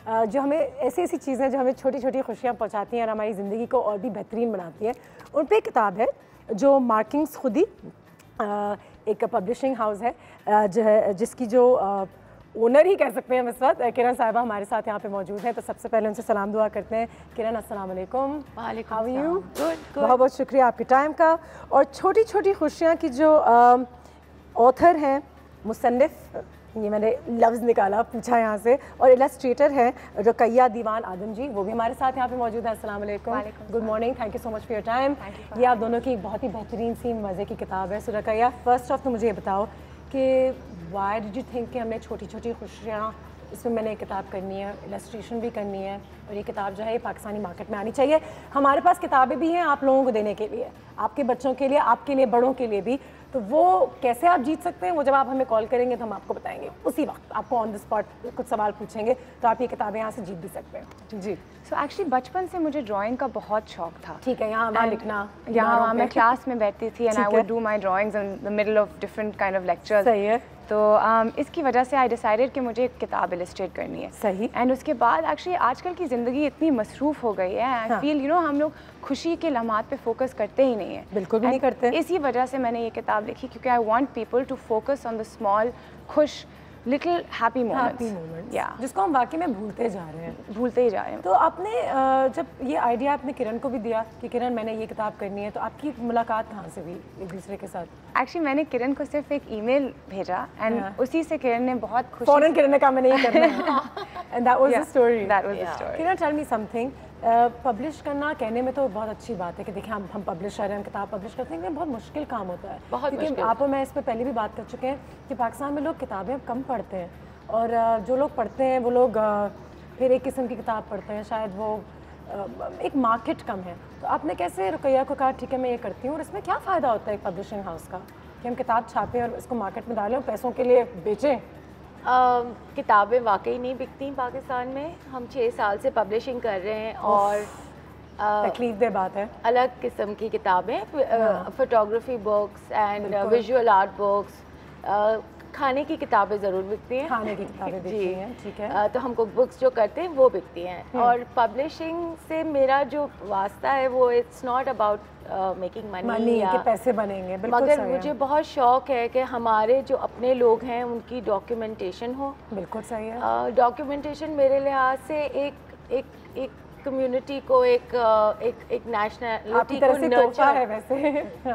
जो हमें ऐसी ऐसी चीज़ें जो हमें छोटी छोटी खुशियाँ पहुँचाती हैं और हमारी ज़िंदगी को और भी बेहतरीन बनाती हैं। उन पर एक किताब है जो मार्किंग्स खुदी, एक पब्लिशिंग हाउस है, जिसकी जो ओनर ही कह सकते हैं इस वक्त, किरण साहिबा हमारे साथ यहाँ पे मौजूद हैं। तो सबसे पहले उनसे सलाम दुआ करते हैं। किरण, अस्सलाम वालेकुम। वालेकुम हाउ आर यू? गुड। बहुत बहुत शुक्रिया आपके टाइम का। और छोटी छोटी खुशियाँ की जो ऑथर हैं, मुसन्निफ, ये मैंने लफ्ज़ निकाला, पूछा यहाँ से, और इलस्ट्रेटर है रुकैया दीवान आदम जी, वो भी हमारे साथ यहाँ पे मौजूद है। अस्सलाम वालेकुम, good morning, thank you so much for your time. ये आप दोनों की एक बहुत ही बेहतरीन सी मज़े की किताब है। सो रुकैया, फर्स्ट ऑफ तो मुझे ये बताओ कि व्हाई डिड यू थिंक कि हमने छोटी छोटी खुशियाँ, इसमें मैंने किताब करनी है, इलस्ट्रेशन भी करनी है, और ये किताब जो है ये पाकिस्तानी मार्केट में आनी चाहिए। हमारे पास किताबें भी हैं आप लोगों को देने के लिए, आपके बच्चों के लिए, आपके लिए, बड़ों के लिए भी। तो वो कैसे आप जीत सकते हैं, वो जब आप हमें कॉल करेंगे तो हम आपको बताएंगे, उसी वक्त आपको ऑन द स्पॉट कुछ सवाल पूछेंगे, तो आप ये किताबें यहाँ से जीत भी सकते हैं। जी। सो एक्चुअली बचपन से मुझे ड्राइंग का बहुत शौक था। ठीक है, यहाँ वहाँ लिखना, यहाँ मैं क्लास में बैठती थी and I would do my drawings in the middle of different kind of lectures. सही है। तो इसकी वजह से आई डिसाइडेड कि मुझे एक किताब इलस्ट्रेट करनी है। सही। एंड उसके बाद एक्चुअली आजकल की ज़िंदगी इतनी मसरूफ़ हो गई है, आई फील यू नो हम लोग खुशी के लम्हात पे फोकस करते ही नहीं है। बिल्कुल भी नहीं करते। इसी वजह से मैंने ये किताब लिखी, क्योंकि I want people to focus on the small खुश लिटिल हैप्पी मोमेंट्स, या जिसको हम वाकई में भूलते जा रहे हैं, भूलते ही जा रहे हैं। तो आपने जब ये आइडिया आपने किरण को भी दिया कि किरण मैंने ये किताब करनी है, तो आपकी मुलाकात कहाँ से हुई एक दूसरे के साथ? एक्चुअली मैंने किरण को सिर्फ एक ईमेल भेजा एंड उसी से किरण ने बहुत खुशी, फौरन किरण ने कहा मैंने ये करना है, and that was the story. That was the story. Kiran, tell me something, publish करना कहने में तो बहुत अच्छी बात है कि देखिए हम पब्लिश कर रहे हैं, किताब पब्लिश करते हैं, बहुत मुश्किल काम होता है, क्योंकि आप और मैं इस पर पहले भी बात कर चुके हैं कि पाकिस्तान में लोग किताबें कम पढ़ते हैं, और जो लोग पढ़ते हैं वो लोग फिर एक किस्म की किताब पढ़ते हैं, शायद वो एक मार्केट कम है। तो आपने कैसे रुकैया को कहा ठीक है मैं ये करती हूँ, और इसमें क्या फ़ायदा होता है एक पब्लिशिंग हाउस का कि हम किताब छापें और इसको मार्केट में डालें और पैसों के लिए बेचें? किताबें वाकई नहीं बिकती पाकिस्तान में। हम 6 साल से पब्लिशिंग कर रहे हैं और तकलीफ दे बात है। अलग किस्म की किताबें, photography books and visual art books, खाने की किताबें ज़रूर बिकती हैं, खाने की किताबें बिकती हैं, ठीक है। तो हमको बुक्स जो करते हैं वो बिकती हैं, और पब्लिशिंग से मेरा जो वास्ता है वो it's not about making money या पैसे बनेंगे, मगर मुझे बहुत शौक है कि हमारे जो अपने लोग हैं उनकी डॉक्यूमेंटेशन हो। बिल्कुल सही है। डॉक्यूमेंटेशन मेरे लिहाज से एक कम्युनिटी को एक नेशनलिटी को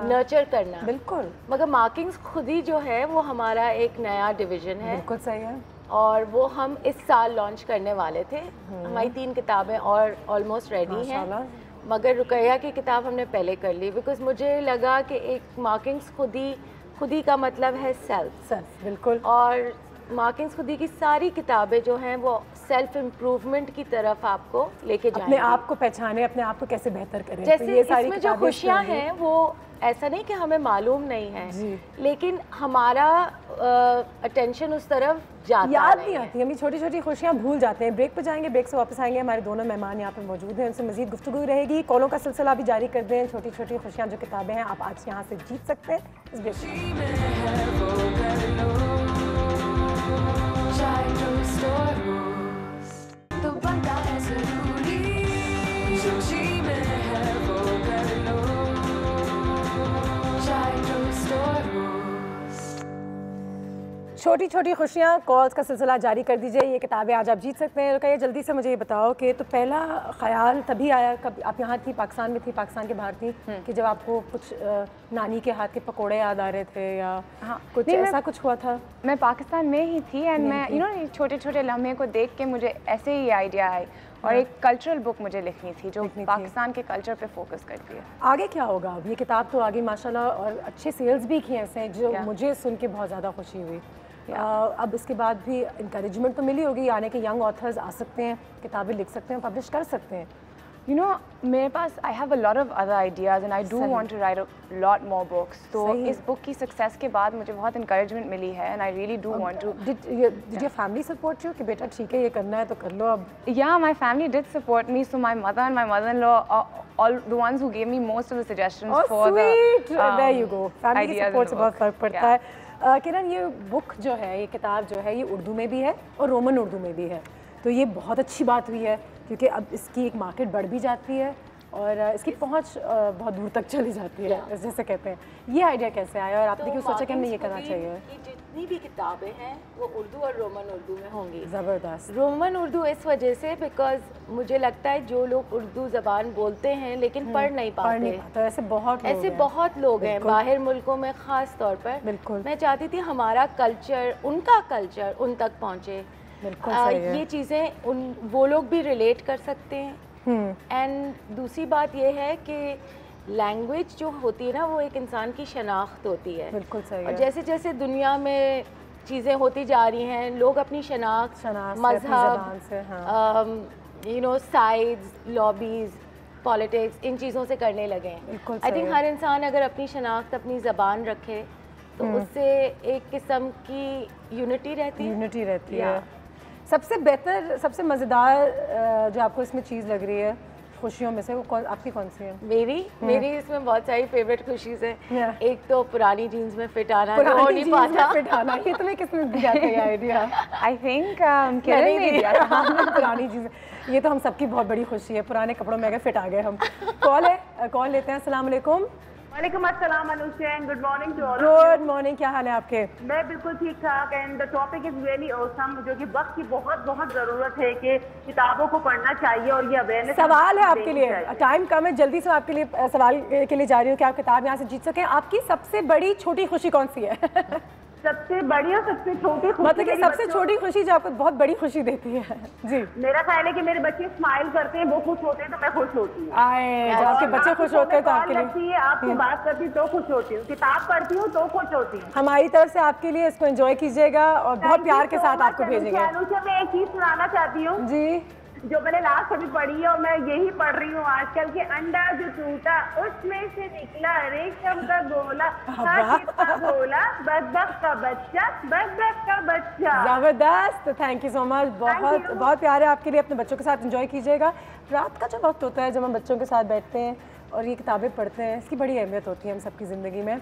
नर्चर करना। बिल्कुल। मगर मार्किंग्स खुद ही जो है वो हमारा एक नया डिवीजन है। बिल्कुल सही है। और वो हम इस साल लॉन्च करने वाले थे। हमारी 3 किताबें और ऑलमोस्ट रेडी हैं, मगर रुकैया की किताब हमने पहले कर ली, बिकॉज मुझे लगा कि एक मार्किंग्स खुद ही का मतलब है सेल्फ। बिल्कुल। और मार्किंग्स खुद ही की सारी किताबें जो हैं वो सेल्फ इम्प्रूवमेंट की तरफ आपको लेके जाएंगी। अपने आप को पहचाने, अपने आप को कैसे बेहतर करें। जैसे तो ये सारी इसमें जो खुशियाँ हैं वो ऐसा नहीं कि हमें मालूम नहीं है, लेकिन हमारा अटेंशन उस तरफ जाता याद नहीं आती, हम ये छोटी छोटी खुशियाँ भूल जाते हैं। ब्रेक पे जाएंगे, ब्रेक से वापस आएंगे। हमारे दोनों मेहमान यहाँ पे मौजूद हैं, उनसे मजीद गुफ्तगू रहेगी। कॉलों का सिलसिला भी जारी कर दें। छोटी छोटी खुशियाँ जो किताबें हैं आप आज यहाँ से जीत सकते हैं इस ब्रेक छोटी छोटी खुशियाँ कॉल्स का सिलसिला जारी कर दीजिए। ये किताबें आज आप जीत सकते हैं। रुकैया, जल्दी से मुझे ये बताओ कि तो पहला ख्याल तभी आया कब आप यहाँ थी, पाकिस्तान में थी, पाकिस्तान के बाहर थी, कि जब आपको कुछ नानी के हाथ के पकोड़े याद आ रहे थे या कुछ ऐसा कुछ हुआ था? मैं पाकिस्तान में ही थी एंड मैं यू नो छोटे छोटे लम्हे को देख के मुझे ऐसे ही आइडिया आई, और एक कल्चरल बुक मुझे लिखनी थी जो पाकिस्तान के कल्चर पे फोकस करती है। आगे क्या होगा अब? ये किताब तो आगे माशाल्लाह और अच्छे सेल्स भी किए ऐसे जो मुझे सुन के बहुत ज़्यादा खुशी हुई। अब इसके बाद भी इंकरेजमेंट तो मिली होगी, यानी कि यंग ऑथर्स आ सकते हैं, किताबें लिख सकते हैं, पब्लिश कर सकते हैं। यू नो मेरे पास I have a lot of other ideas and I do want to write a lot more books. तो इस बुक की सक्सेस के बाद मुझे बहुत इंकरेजमेंट मिली है and I really do want to. Did your family support you कि बेटा ठीक है ये करना है तो कर लो अब? या my family did support me, so my mother and my mother in law all the ones who gave me most of the suggestions for the there you go, family support से बहुत फर्क पड़ता है। किरण, ये बुक जो है, ये किताब जो है, ये उर्दू में भी है और रोमन उर्दू में भी है, तो ये बहुत अच्छी बात हुई है क्योंकि अब इसकी एक मार्केट बढ़ भी जाती है और इसकी पहुंच बहुत दूर तक चली जाती है, जैसे कहते हैं। ये आइडिया कैसे आया और आपने क्यों सोचा कि हमें ये करना चाहिए? जितनी भी किताबें हैं वो उर्दू और रोमन उर्दू में होंगी। ज़बरदस्त। रोमन उर्दू इस वजह से बिकॉज मुझे लगता है जो लोग उर्दू ज़बान बोलते हैं लेकिन पढ़ नहीं पाते, ऐसे बहुत लोग हैं बाहर मुल्कों में ख़ास तौर पर। बिल्कुल। मैं चाहती थी हमारा कल्चर, उनका कल्चर उन तक पहुँचे। ये चीज़ें वो लोग भी रिलेट कर सकते हैं। एंड दूसरी बात ये है कि लैंग्वेज जो होती है ना वो एक इंसान की शनाख्त होती है। बिल्कुल सही है। और जैसे जैसे दुनिया में चीज़ें होती जा रही हैं, लोग अपनी शनाख्त मजहब, साइड्स, लॉबीज़, पॉलिटिक्स, इन चीज़ों से करने लगे हैं। आई थिंक हर इंसान अगर अपनी शनाख्त, अपनी ज़बान रखे तो उससे एक किस्म की यूनिटी रहती है। सबसे बेहतर, सबसे मज़ेदार जो आपको इसमें चीज़ लग रही है खुशियों में से, वो आपकी कौन सी है? मेरी इसमें बहुत सारी फेवरेट खुशीज हैं। एक तो पुरानी जीन्स में फिट आना, ये तुम्हें किसने दिया था ये आइडिया? आई थिंक पुरानी जीन्स, ये तो हम सबकी बहुत बड़ी खुशी है, पुराने कपड़ों में अगर फिट आ गए हम। कॉल लेते हैं। अस्सलाम वालेकुम। वालेकुम अस्सलाम Anusha, good morning to all. Good morning, क्या हाल है आपके? मैं बिल्कुल ठीक ठाक and the topic is really awesome, जो कि वक्त की बहुत बहुत ज़रूरत है कि किताबों को पढ़ना चाहिए और ये अवेयरनेस। सवाल है आपके लिए, टाइम कम है, जल्दी से आपके लिए सवाल के लिए जा रही हूँ कि आप किताब यहाँ से जीत सकें। आपकी सबसे बड़ी छोटी खुशी कौन सी है? सबसे बड़ी और सबसे छोटी खुशी, मतलब कि सबसे छोटी खुशी जो आपको बहुत बड़ी खुशी देती है? जी, मेरा ख्याल है कि मेरे बच्चे स्माइल करते हैं, वो खुश होते हैं तो मैं खुश होती हूँ। जब आपके बच्चे खुश होते हैं तो आपके लिए, आपसे बात करती हूँ तो खुश होती हूँ, किताब पढ़ती हूँ तो खुश होती हूँ। हमारी तरफ से आपके लिए इसको एंजॉय कीजिएगा और बहुत प्यार के साथ आपको भेजेंगे। अनुषा, मैं एक चीज सुनाना चाहती हूँ जी, जो मैंने लास्ट अभी पढ़ी है और मैं यही पढ़ रही हूँ आजकल, के अंडा जो टूटा उसमें से निकला रेशम का गोला, गोला बदबख्त का बच्चा, बदबख्त का बच्चा। जबरदस्त, थैंक यू सो मच। बहुत बहुत प्यार है आपके लिए, अपने बच्चों के साथ एंजॉय कीजिएगा। रात का जो वक्त होता है जब हम बच्चों के साथ बैठते हैं और ये किताबें पढ़ते हैं, इसकी बड़ी अहमियत होती है हम सबकी ज़िंदगी में।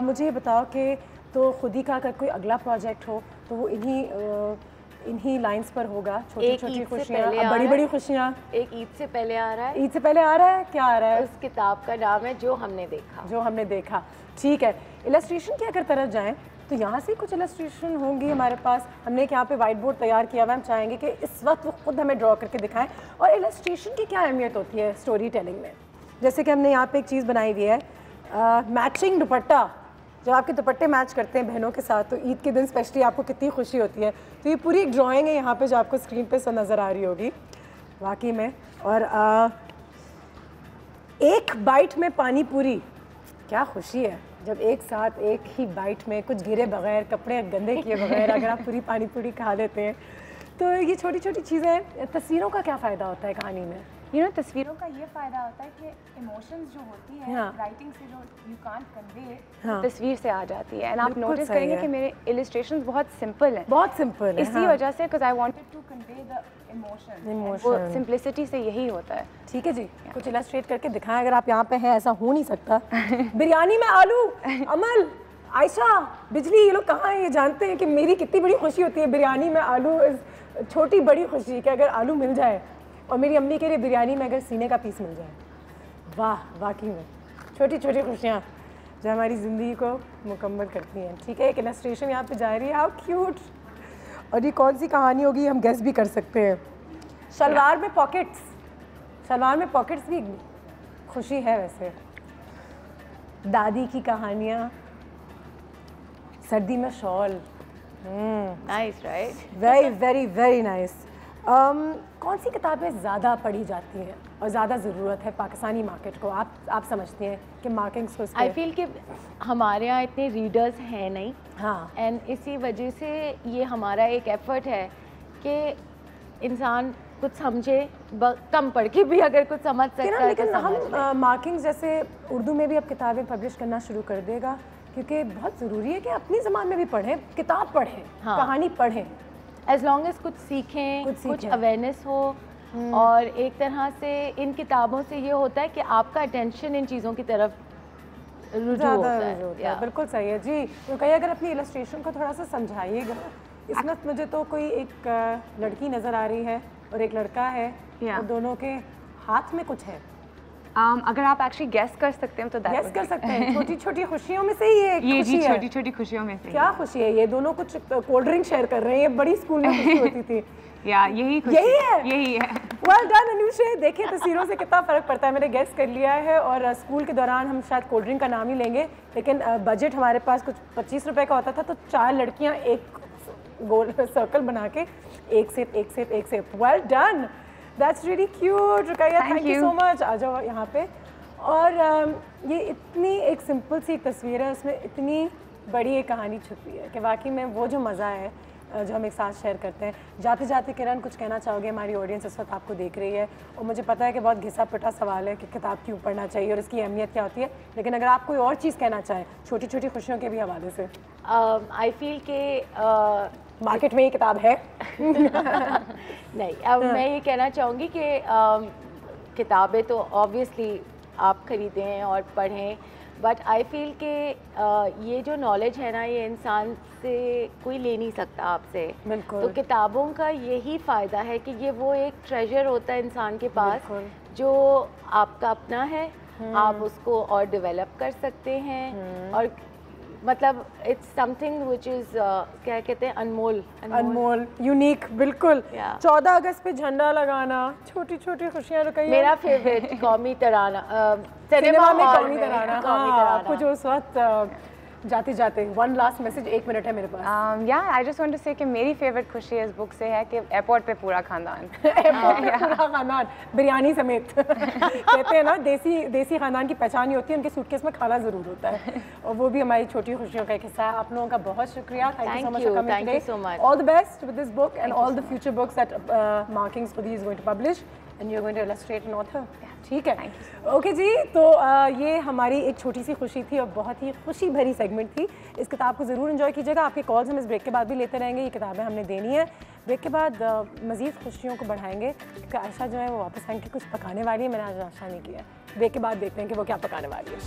मुझे ये बताओ कि तो खुद ही का अगर कोई अगला प्रोजेक्ट हो तो वो इन्हीं लाइंस पर होगा? छोटी छोटी खुशियाँ, बड़ी बड़ी खुशियाँ। एक ईद से पहले आ रहा है। ईद से पहले आ रहा है? क्या आ रहा है? उस किताब का नाम है जो हमने देखा। जो हमने देखा, ठीक है। इलस्ट्रेशन की अगर तरफ जाएं तो यहाँ से कुछ इलस्ट्रेशन होंगी हमारे पास। हमने एक यहाँ पे वाइट बोर्ड तैयार किया हुआ है, हम चाहेंगे कि इस वक्त वो खुद हमें ड्रॉ करके दिखाएं। और इलस्ट्रेशन की क्या अहमियत होती है स्टोरी टेलिंग में? जैसे कि हमने यहाँ पे एक चीज़ बनाई हुई है, मैचिंग दुपट्टा। जब आपके दुपट्टे मैच करते हैं बहनों के साथ तो ईद के दिन स्पेशली आपको कितनी खुशी होती है। तो ये पूरी एक ड्राइंग है यहाँ पे जो आपको स्क्रीन पे सब नज़र आ रही होगी वाकई में। और एक बाइट में पानी पूरी, क्या खुशी है जब एक साथ एक ही बाइट में कुछ गिरे बगैर, कपड़े गंदे किए बगैर अगर आप पूरी पानी पूरी खा लेते हैं। तो ये छोटी छोटी चीज़ें। तस्वीरों का क्या फ़ायदा होता है कहानी में? तस्वीरों का ये फ़ायदा होता है कि इमोशंस जो होती है राइटिंग से जो यू कांट कन्वे, तस्वीर से आ जाती है। एंड आप नोटिस करेंगे कि मेरे इलस्ट्रेशंस बहुत सिंपल हैं। बहुत सिंपल है इसी वजह से, because I wanted to convey the emotion. वो सिंपलिसिटी से यही होता है। ठीक है जी, कुछ इलस्ट्रेट करके दिखाएं अगर आप यहाँ पे हैं। ऐसा हो नहीं सकता। बिरयानी में आलू, अमल, आयशा, बिजली, ये लोग कहाँ हैं? ये जानते हैं कि मेरी कितनी बड़ी खुशी होती है बिरयानी में आलू। छोटी बड़ी खुशी कि अगर आलू मिल जाए, और मेरी अम्मी के लिए बिरयानी में अगर सीने का पीस मिल जाए। वाह, वाकई में छोटी छोटी खुशियाँ जो हमारी ज़िंदगी को मुकम्मल करती हैं। ठीक है, एक इलस्ट्रेशन यहाँ पे जा रही है, हाउ क्यूट। और ये कौन सी कहानी होगी हम गेस भी कर सकते हैं। शलवार में पॉकेट्स, शलवार में पॉकेट्स भी खुशी है वैसे। दादी की कहानियाँ, सर्दी में shawl. Nice, right? Very very very nice. कौन सी किताबें ज़्यादा पढ़ी जाती हैं और ज़्यादा ज़रूरत है पाकिस्तानी मार्केट को? आप समझते हैं कि मार्केटिंग को? आई फील कि हमारे यहाँ इतने रीडर्स हैं नहीं। हाँ, एंड इसी वजह से ये हमारा एक एफर्ट है कि इंसान कुछ समझे, कम पढ़ के भी अगर कुछ समझ सकता है। लेकिन हम मार्किंग जैसे उर्दू में भी अब किताबें पब्लिश करना शुरू कर देगा, क्योंकि बहुत ज़रूरी है कि अपनी ज़बान में भी पढ़ें, किताब पढ़ें, कहानी पढ़ें। एज लॉन्ग एज कुछ सीखें, कुछ अवेयरनेस हो। और एक तरह से इन किताबों से ये होता है कि आपका अटेंशन इन चीज़ों की तरफ रुजू होता है। बिल्कुल सही है जी। तो कहीं अगर अपनी इलस्ट्रेशन को थोड़ा सा समझाइएगा। इस वक्त मुझे तो कोई एक लड़की नज़र आ रही है और एक लड़का है और दोनों के हाथ में कुछ है। अगर आप एक्चुअली गेस कर सकते हैं तो गेस कर सकते हैं। छोटी छोटी खुशियों में से ये जी छोटी छोटी खुशियों में से क्या खुशी है? ये दोनों कुछ कोल्ड ड्रिंक शेयर कर रहे हैं। ये बड़ी स्कूल में खुशी होती थी। या यही है। Well done Anushe. देखिए तस्वीरों से कितना फ़र्क पड़ता है। मैंने गेस कर लिया है और स्कूल के दौरान हम शायद कोल्ड ड्रिंक का नाम ही लेंगे, लेकिन बजट हमारे पास कुछ 25 रुपए का होता था, तो 4 लड़कियां एक गोल सर्कल बना के एक से। Well done, that's really cute. Ruqaiya, thank you so much. आ जाओ यहाँ पे। और ये इतनी एक सिंपल सी तस्वीर है, उसमें इतनी बड़ी एक कहानी छुपी है कि वाकई में वो जो मज़ा है जो हम एक साथ शेयर करते हैं। जाते जाते किरण कुछ कहना चाहोगे? हमारी ऑडियंस इस वक्त आपको देख रही है और मुझे पता है कि बहुत घिसा पिटा सवाल है कि किताब क्यों पढ़ना चाहिए और इसकी अहमियत क्या होती है, लेकिन अगर आप कोई और चीज़ कहना चाहें छोटी छोटी खुशियों के भी हवाले से। आई फील के मार्केट में ये किताब है नहीं, अब मैं ये कहना चाहूँगी कि किताबें तो ऑब्वियसली आप ख़रीदें और पढ़ें, बट आई फील कि ये जो नॉलेज है ना, ये इंसान से कोई ले नहीं सकता आपसे। बिल्कुल। तो किताबों का यही फ़ायदा है कि ये वो एक ट्रेजर होता है इंसान के पास जो आपका अपना है, आप उसको और डेवलप कर सकते हैं और मतलब इट्स समथिंग व्हिच इज क्या कहते हैं, अनमोल यूनिक। बिल्कुल। 14 अगस्त पे झंडा लगाना, छोटी छोटी खुशियाँ। रुकैया, मेरा फेवरेट कौमी तराना, सिनेमा में कौमी तराना। आपको जो उस वक्त जाते जाते वन लास्ट मैसेज, 1 मिनट है मेरे पास। या आई जस्ट वांट टू से कि मेरी फेवरेट खुशी इस बुक से है कि एयरपोर्ट पे पूरा खानदान पूरा खानदान बिरयानी समेत कहते हैं ना, देसी खानदान की पहचान ही होती है, उनके सूटकेस में खाना ज़रूर होता है और वो भी हमारी छोटी खुशियों का एक हिस्सा है। आप लोगों का बहुत शुक्रिया। Thank you so much for coming today. All the best with this book and all the future books that markings for these going to publish and you are going to illustrate an author. ठीक है, okay जी। तो ये हमारी एक छोटी सी खुशी थी और बहुत ही खुशी भरी सेगमेंट थी। इस किताब को ज़रूर एंजॉय कीजिएगा। आपके कॉल्स हम इस ब्रेक के बाद भी लेते रहेंगे। ये किताबें हमने देनी है। ब्रेक के बाद मज़ीद खुशियों को बढ़ाएंगे क्योंकि आयशा जो है वो वापस आएंगे, कुछ पकाने वाली है। मैंने आज आशा नहीं किया। ब्रेक के बाद देखते हैं कि वो क्या पकाने वाली है।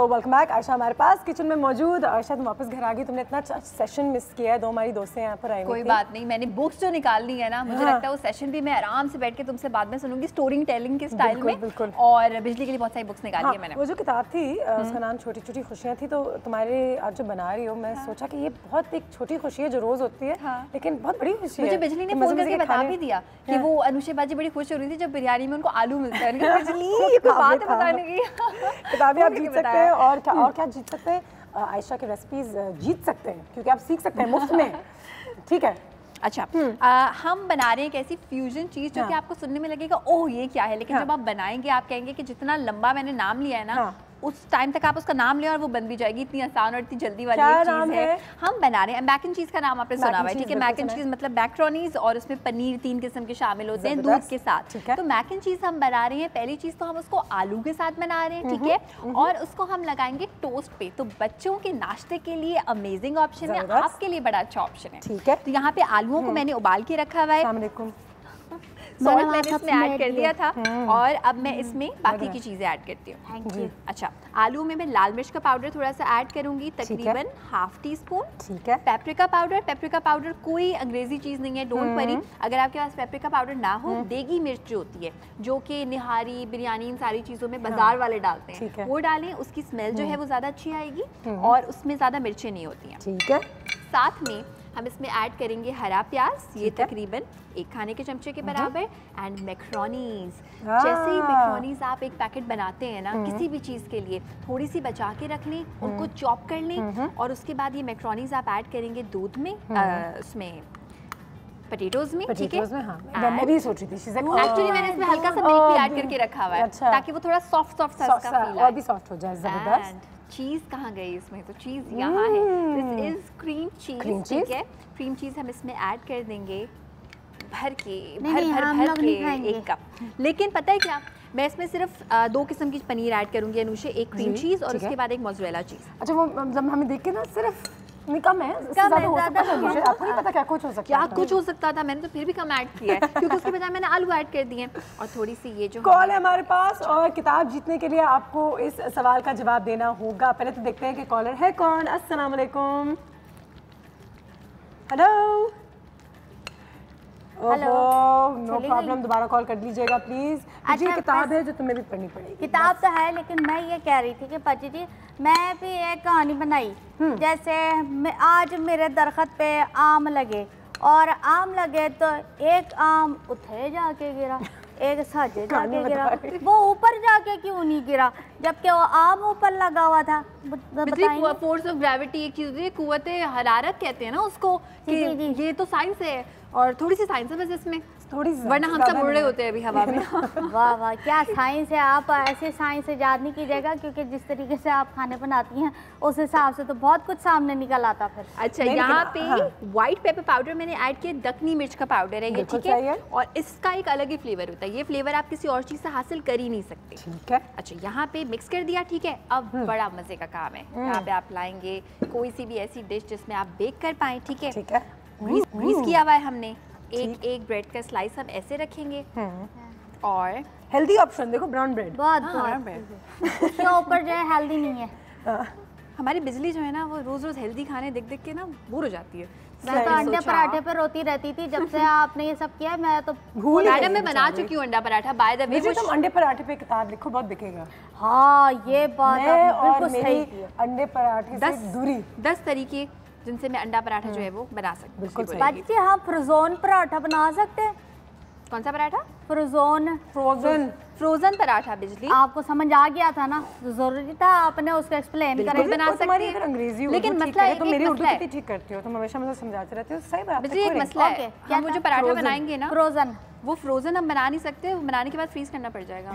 Welcome back. आयशा हमारे पास किचन में मौजूद। आयशा, तुम वापस घर आ गई। तुमने इतना सेशन मिस किया है। 2 हमारी दोस्तें यहाँ पर आई। कोई बात नहीं, मैंने बुक्स जो निकालनी है ना, मुझे लगता है वो सेशन भी मैं आराम से बैठ के तुमसे बाद में सुनूंगी, स्टोरी टेलिंग के स्टाइल में। बिल्कुल। और बिजली के लिए बहुत सारी बुक्स निकाली है मैंने। वो जो किताब थी उसका नाम छोटी छोटी खुशियाँ थी। तो तुम्हारे आज जो बना रही हो, मैं सोचा कि ये बहुत एक छोटी खुशी है जो रोज होती है, लेकिन बहुत बड़ी खुशी है। मुझे बिजली ने फोन करके बता भी दिया कि वो अनुषा बाजी बड़ी खुश हो रही थी जब बिरयानी में उनको आलू मिलता है। बिजली ये कोई बात है बताने की। किताबें आप जीत सकते हैं और क्या जीत सकते हैं? आयशा की रेसिपीज जीत सकते हैं क्योंकि आप सीख सकते हैं मुफ्त में। ठीक है। अच्छा, हम बना रहे हैं एक ऐसी फ्यूजन चीज़ जो कि आपको सुनने में लगेगा ओह ये क्या है, लेकिन जब आप बनाएंगे आप कहेंगे कि जितना लंबा मैंने नाम लिया है ना, उस टाइम तक आप उसका नाम लें और वो बन भी जाएगी। इतनी आसान और इतनी जल्दी वाली एक चीज़ है। हम बना रहे हैं मैक एंड चीज़ का नाम आपने सुना हुआ है, ठीक है। मैक एंड चीज़ मतलब मैक्रोनीज और उसमें पनीर 3 किस्म के शामिल होते हैं दूध के साथ। तो मैक एंड चीज़ हम बना रहे हैं। पहली चीज़ तो हम उसको आलू के साथ बना रहे हैं, ठीक है, और उसको हम लगाएंगे टोस्ट पे। तो बच्चों के नाश्ते के लिए अमेजिंग ऑप्शन है, आपके लिए बड़ा अच्छा ऑप्शन है, ठीक है। तो यहाँ पे आलूओं को मैंने उबाल के रखा हुआ है, सॉल्ट मैंने इसमें ऐड कर दिया था और अब मैं इसमें बाकी की चीज़ें ऐड करती हूँ। Thank you. अच्छा, आलू में मैं लाल मिर्च का पाउडर थोड़ा सा ऐड करूँगी, तकरीबन ½ टीस्पून, ठीक है। पेपरिका पाउडर कोई अंग्रेजी चीज़ नहीं है, डोंट वरी। अगर आपके पास पेपरिका पाउडर ना हो, देगी मिर्च जो होती है, जो कि निहारी, बिरयानी, इन सारी चीज़ों में बाजार वाले डालते हैं, वो डालें। उसकी स्मेल जो है वो ज़्यादा अच्छी आएगी और उसमें ज़्यादा मिर्चें नहीं होती हैं, ठीक है। साथ में हम इसमें ऐड करेंगे हरा प्याज, ये तकरीबन 1 खाने के चमचे के बराबर, एंड मैक्रोनीज। जैसे ही मैक्रोनीज आप एक पैकेट बनाते हैं ना किसी भी चीज़ के लिए, थोड़ी सी बचा के रख लें, उनको चॉप कर लें और उसके बाद ये मैक्रोनीज आप ऐड करेंगे दूध में, उसमें पोटैटोज में, ठीक है। मैं भी सोच रही थी एक्चुअली मैंने इसमें हल्का सा मिल्क भी ऐड करके रखा हुआ है ताकि वो थोड़ा सॉफ्ट सा फील आए और भी सॉफ्ट हो जाए। जबरदस्त। चीज़ कहाँ गई इसमें? तो चीज़ यहाँ है। दिस इज क्रीम चीज़, ठीक है। क्रीम चीज़ हम इसमें ऐड कर देंगे भर के 1 कप। लेकिन पता है क्या, मैं इसमें सिर्फ 2 किस्म की पनीर ऐड करूँगी अनुषे, एक क्रीम चीज़ और उसके बाद एक मोज़रेला चीज़। अच्छा, वो मतलब हमें देख के ना सिर्फ कम है, आपको नहीं पता क्या कुछ हो सकता है, क्या कुछ हो सकता था, मैंने तो फिर भी कम ऐड किया है क्योंकि उसके बजाय मैंने आलू ऐड कर दिए और थोड़ी सी ये जो कॉल है हमारे पास और किताब जीतने के लिए आपको इस सवाल का जवाब देना होगा। पहले तो देखते हैं कि कॉलर है कौन। अस्सलाम वालेकुम। हेलो। नो प्रॉब्लम, दोबारा कॉल कर लीजिएगा प्लीज। अच्छा, किताब है जो तुम्हें भी पढ़नी पड़ेगी। किताब तो है लेकिन मैं ये कह रही थी कि पाजी जी मैं भी एक कहानी बनाई, जैसे आज मेरे दरख्त पे आम लगे और आम लगे तो एक आम उठे जाके गिरा, एक साजे जाके गिरा, वो ऊपर जाके क्यों नहीं गिरा जबकि वो आम ऊपर लगा हुआ था। फोर्स ऑफ ग्रेविटी एक चीज है, कुव्वत हरारत कहते हैं ना उसको, कि ये तो साइंस है और थोड़ी सी साइंस है बस इसमें, थोड़ी वरना हम सब उड़ रहे होते हैं अभी हवा में। वाह वाह क्या साइंस है। आप ऐसे साइंस से याद नहीं कीजिएगा क्योंकि जिस तरीके से आप खाने बनाती हैं उस हिसाब से तो बहुत कुछ सामने निकल आता फिर। अच्छा, यहाँ पे व्हाइट पेपर पाउडर मैंने ऐड किया, दखनी मिर्च का पाउडर है ये, ठीक है, और इसका एक अलग ही फ्लेवर होता है, ये फ्लेवर आप किसी और चीज से हासिल कर ही नहीं सकते, ठीक है। अच्छा, यहाँ पे मिक्स कर दिया, ठीक है। अब बड़ा मजे का काम है, यहाँ पे आप लाएंगे कोई सी भी ऐसी डिश जिसमें आप बेक कर पाए, ठीक है, ग्रीस किया हुआ है हमने, एक ब्रेड का स्लाइस हम ऐसे रखेंगे और हेल्दी ऑप्शन देखो, ब्राउन ब्रेड, बहुत ब्राउन ब्रेड उसके ऊपर जो है हेल्दी नहीं है। हमारी बिजली जो है ना वो रोज रोज हेल्दी खाने देख देख के ना बोर हो जाती है। मैं तो अंडे पराठे पे रोती रहती थी जब से आपने ये सब किया, मैं तो भूल मैडम मैं बना चुकी हूँ अंडा पराठा। बाय द वे तुम अंडे पराठे पे किताब लिखो, बहुत बिकेगा। हाँ ये बात बिल्कुल सही है। अंडे पराठे से दूरी 10 तरीके जिनसे मैं अंडा पराठा जो है वो बना सकती हूँ। बिल्कुल बाजी जी हम फ्रोजन पराठा बना सकते हैं। कौन सा पराठा? फ्रोजन पराठा। बिजली आपको समझ आ गया था ना, जरूरी था आपने उसको एक्सप्लेन करें। बना सकते हैं अंग्रेजी, लेकिन मसला है, तो मेरी उर्दू कितनी ठीक करती हो, तुम हमेशा मुझे समझाते रहते हो। सही बात है। बिजली एक मसला है, हम जो पराठा बनाएंगे ना फ्रोजन, वो फ्रोजन हम बना नहीं सकते, बनाने के बाद फ्रीज करना पड़ जाएगा,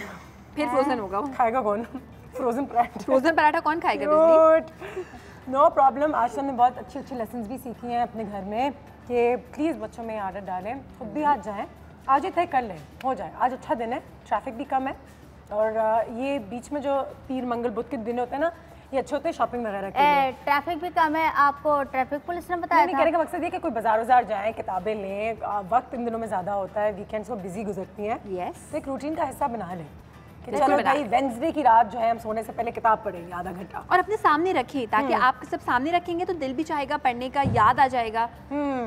फिर फ्रोजन होगा। खाएगा कौन फ्रोजन पराठा कौन खाएगा बिजली? No problem. आज हमने बहुत अच्छी अच्छी लेसन्स भी सीखी हैं अपने घर में कि प्लीज़ बच्चों में आदत डालें, खुद भी आज जाएं, आज ही तय कर लें, हो जाए। आज अच्छा दिन है, ट्रैफिक भी कम है और ये बीच में जो पीर मंगल बुध के दिन होते हैं ना, ये अच्छे होते हैं शॉपिंग वगैरह के लिए। ट्रैफिक भी कम है, आपको ट्रैफिक पुलिस ने बताया था। कहने का मकसद ये कि कोई बाजार वजार जाए, किताबें लें, वक्त इन दिनों में ज़्यादा होता है, वीकेंड्स को बिजी गुजरती हैं, तो एक रूटीन का हिस्सा बना लें कि चलो भाई वेडनेसडे की रात जो है हम सोने से पहले किताब पढ़ेंगे आधा घंटा, और अपने सामने रखें ताकि आप सब सामने रखेंगे तो दिल भी चाहेगा पढ़ने का, याद आ जाएगा।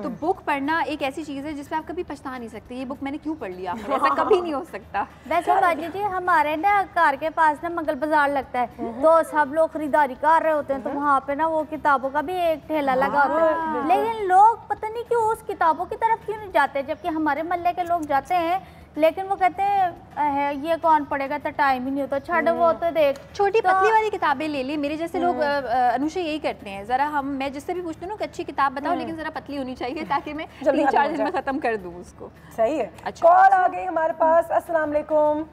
तो बुक पढ़ना एक ऐसी चीज़ है जिसपे आप कभी पछता नहीं सकते, ये बुक मैंने क्यों पढ़ लिया, ऐसा कभी नहीं हो सकता। वैसे बाजी जी हमारे ना घर के पास ना मंगल बाजार लगता है, तो सब लोग खरीदारी कर रहे होते हैं, तो वहाँ पे ना वो किताबों का भी एक ठेला लगा होता है, लेकिन लोग पता नहीं क्यों उस किताबों की तरफ क्यों नहीं जाते, जबकि हमारे मोहल्ले के लोग जाते हैं, लेकिन वो कहते हैं ये कौन पढ़ेगा, तो टाइम ही नहीं होता, छड़ वो तो देख छोटी पतली वाली किताबें ले ली। मेरे जैसे लोग अनुषा यही करते हैं, जरा मैं जिससे भी पूछती हूँ कि अच्छी किताब बताओ लेकिन जरा पतली होनी चाहिए ताकि मैं 3-4 दिन में खत्म कर दूँ उसको। सही है। अच्छा, कॉल आ गई हमारे पास। अस्सलाम वालेकुम।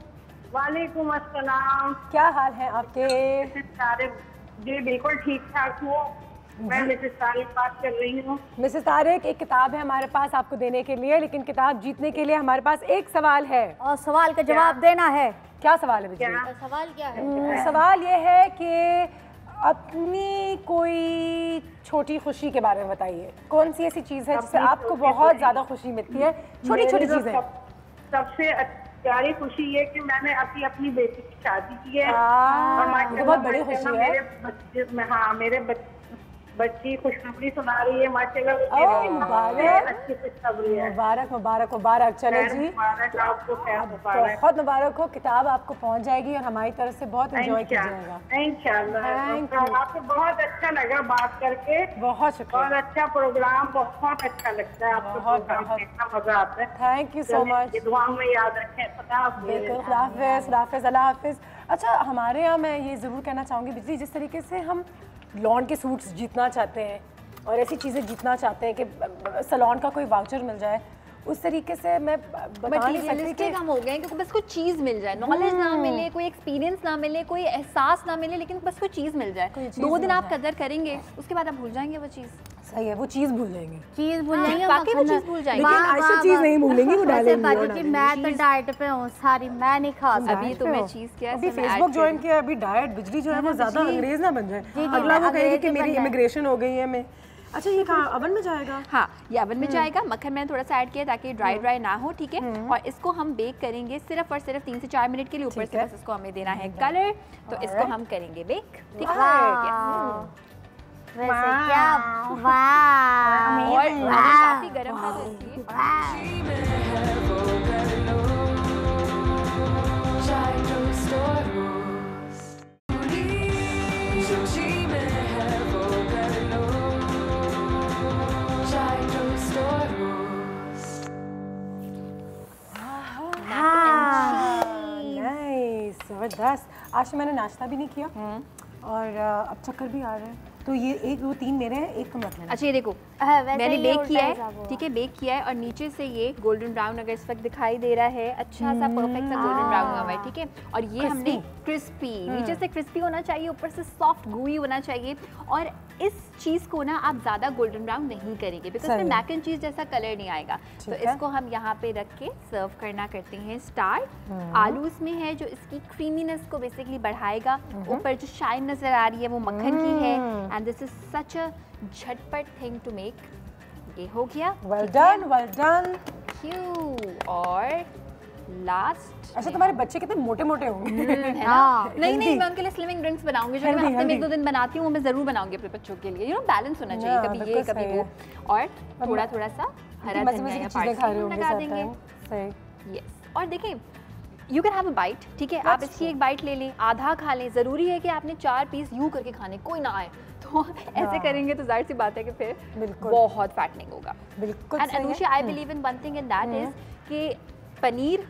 वालेकुम अस्सलाम। क्या हाल है आपके? जी बिल्कुल ठीक ठाक हूँ, मैं मिसेस तारिक बात कर रही हूँ। मिसेस तारिक, एक किताब है हमारे पास आपको देने के लिए, लेकिन किताब जीतने के लिए हमारे पास एक सवाल है और सवाल का जवाब देना है। क्या सवाल है? सवाल क्या है? सवाल ये है कि अपनी कोई छोटी खुशी के बारे में बताइए, कौन सी ऐसी चीज़ है जिससे आपको बहुत ज़्यादा खुशी मिलती है? छोटी छोटी चीज़ें। सबसे प्यारी खुशी ये कि मैंने अपनी बेटी की शादी की है और बहुत बड़ी खुशी है। हाँ, मेरे बच्ची खुशखबरी सुना रही है माशाल्लाह। मुबारक मुबारक मुबारक। चलो जी, आपको बहुत मुबारक हो, किताब आपको पहुंच जाएगी और हमारी तरफ से बहुत एंजॉय कीजिएगा इंशाल्लाह। आपको बहुत अच्छा लगा बात करके, बहुत शुक्रिया, बहुत अच्छा प्रोग्राम, बहुत अच्छा लगता है आपको, बहुत मजा आता है। Thank you so much. दुआओं में याद रखें। अल्लाह हाफिज़। अच्छा, हमारे यहाँ मैं ये ज़रूर कहना चाहूँगी बिजली, जिस तरीके से हम लॉन के सूट्स जीतना चाहते हैं और ऐसी चीज़ें जीतना चाहते हैं कि सलोन का कोई वाउचर मिल जाए, उस तरीके से मैं बता नहीं सकती कि हम हो गए क्योंकि बस कोई चीज़ मिल जाए, नॉलेज ना मिले, कोई एक्सपीरियंस ना मिले, कोई एहसास ना मिले, लेकिन बस कोई चीज़ मिल जाए, 2 दिन आप कदर करेंगे, उसके बाद आप भूल जाएंगे वो चीज़। सही है, वो चीज़ भूल जाएंगे, बाकी वो चीज़ भूल जाएंगे, लेकिन आयशा चीज़ नहीं भूलेंगी, वो डालेंगी। मैं तो डाइट पे हूँ सारी, मैं नहीं खा सकती। अभी तो मैं चीज़ क्या है, अभी फेसबुक ज्वाइन किया, अभी डाइट। बिजली जो है वो ज़्यादा अंग्रेज ना बन जाए, अगला वो कहेगी कि मेरी इमिग्रेशन हो गई है, मैं अच्छा ये कहाँ ओवन में जाएगा? हाँ ये ओवन में जाएगा। मक्खन मैंने थोड़ा सा ऐड किया ताकि ड्राई ना हो, ठीक है। और इसको हम बेक करेंगे सिर्फ और सिर्फ 3 से 4 मिनट के लिए। ऊपर से बस इसको हमें देना है कलर, तो इसको हम करेंगे बेक, ठीक है। और काफी गर्म था तो जबरदस्त। आज मैंने नाश्ता भी नहीं किया और अब चक्कर भी आ रहे हैं, तो ये एक वो 3 मेरे हैं, एक तुम रख लेना। अच्छा ये देखो मैंने बेक किया है, ठीक है, बेक किया है और नीचे से ये गोल्डन ब्राउन अगर इस वक्त दिखाई दे रहा है, अच्छा सा परफेक्ट सा गोल्डन ब्राउन हुआ है, ठीक है। और ये हमने क्रिस्पी, नीचे से क्रिस्पी होना चाहिए, ऊपर से सॉफ्ट gooey होना चाहिए। और इस चीज़ को ना आप ज़्यादा गोल्डन ब्राउन नहीं करेंगे बिकॉज इसमें मैक एंड चीज़ जैसा कलर नहीं आएगा। तो इसको हम यहाँ पे रख के सर्व करना करते हैं स्टार्ट। आलू इसमें है जो इसकी क्रीमीनेस को बेसिकली बढ़ाएगा। ऊपर जो शाइन नजर आ रही है वो मक्खन की है एंड दिस इज सच अ झटपट थिंग टू मेक। ये हो गया, वेल डन, वेल डन। और लास्ट, अच्छा तुम्हारे बच्चे कितने मोटे मोटे होंगे। नहीं मैं उनके लिए स्लिमिंग ड्रिंक्स बनाऊंगी जो मैं हफ्ते में 1-2 दिन बनाती हूँ, वो मैं जरूर बनाऊंगी अपने बच्चों के लिए। बैलेंस होना चाहिए, कभी ये कभी वो। और थोड़ा थोड़ा सा हरा धनिया या पार्सले लगा देंगे। यस, और देखें you can have a bite, ठीक है। आप इसकी एक बाइट ले लें, आधा खा लें। ज़रूरी है कि आपने 4 पीस यूँ करके खाने, कोई ना आए तो ऐसे करेंगे तो जाहिर सी बात है कि फिर बहुत फैटनिंग होगा। बिल्कुल। And Anusha, I believe in one thing and that is कि पनीर,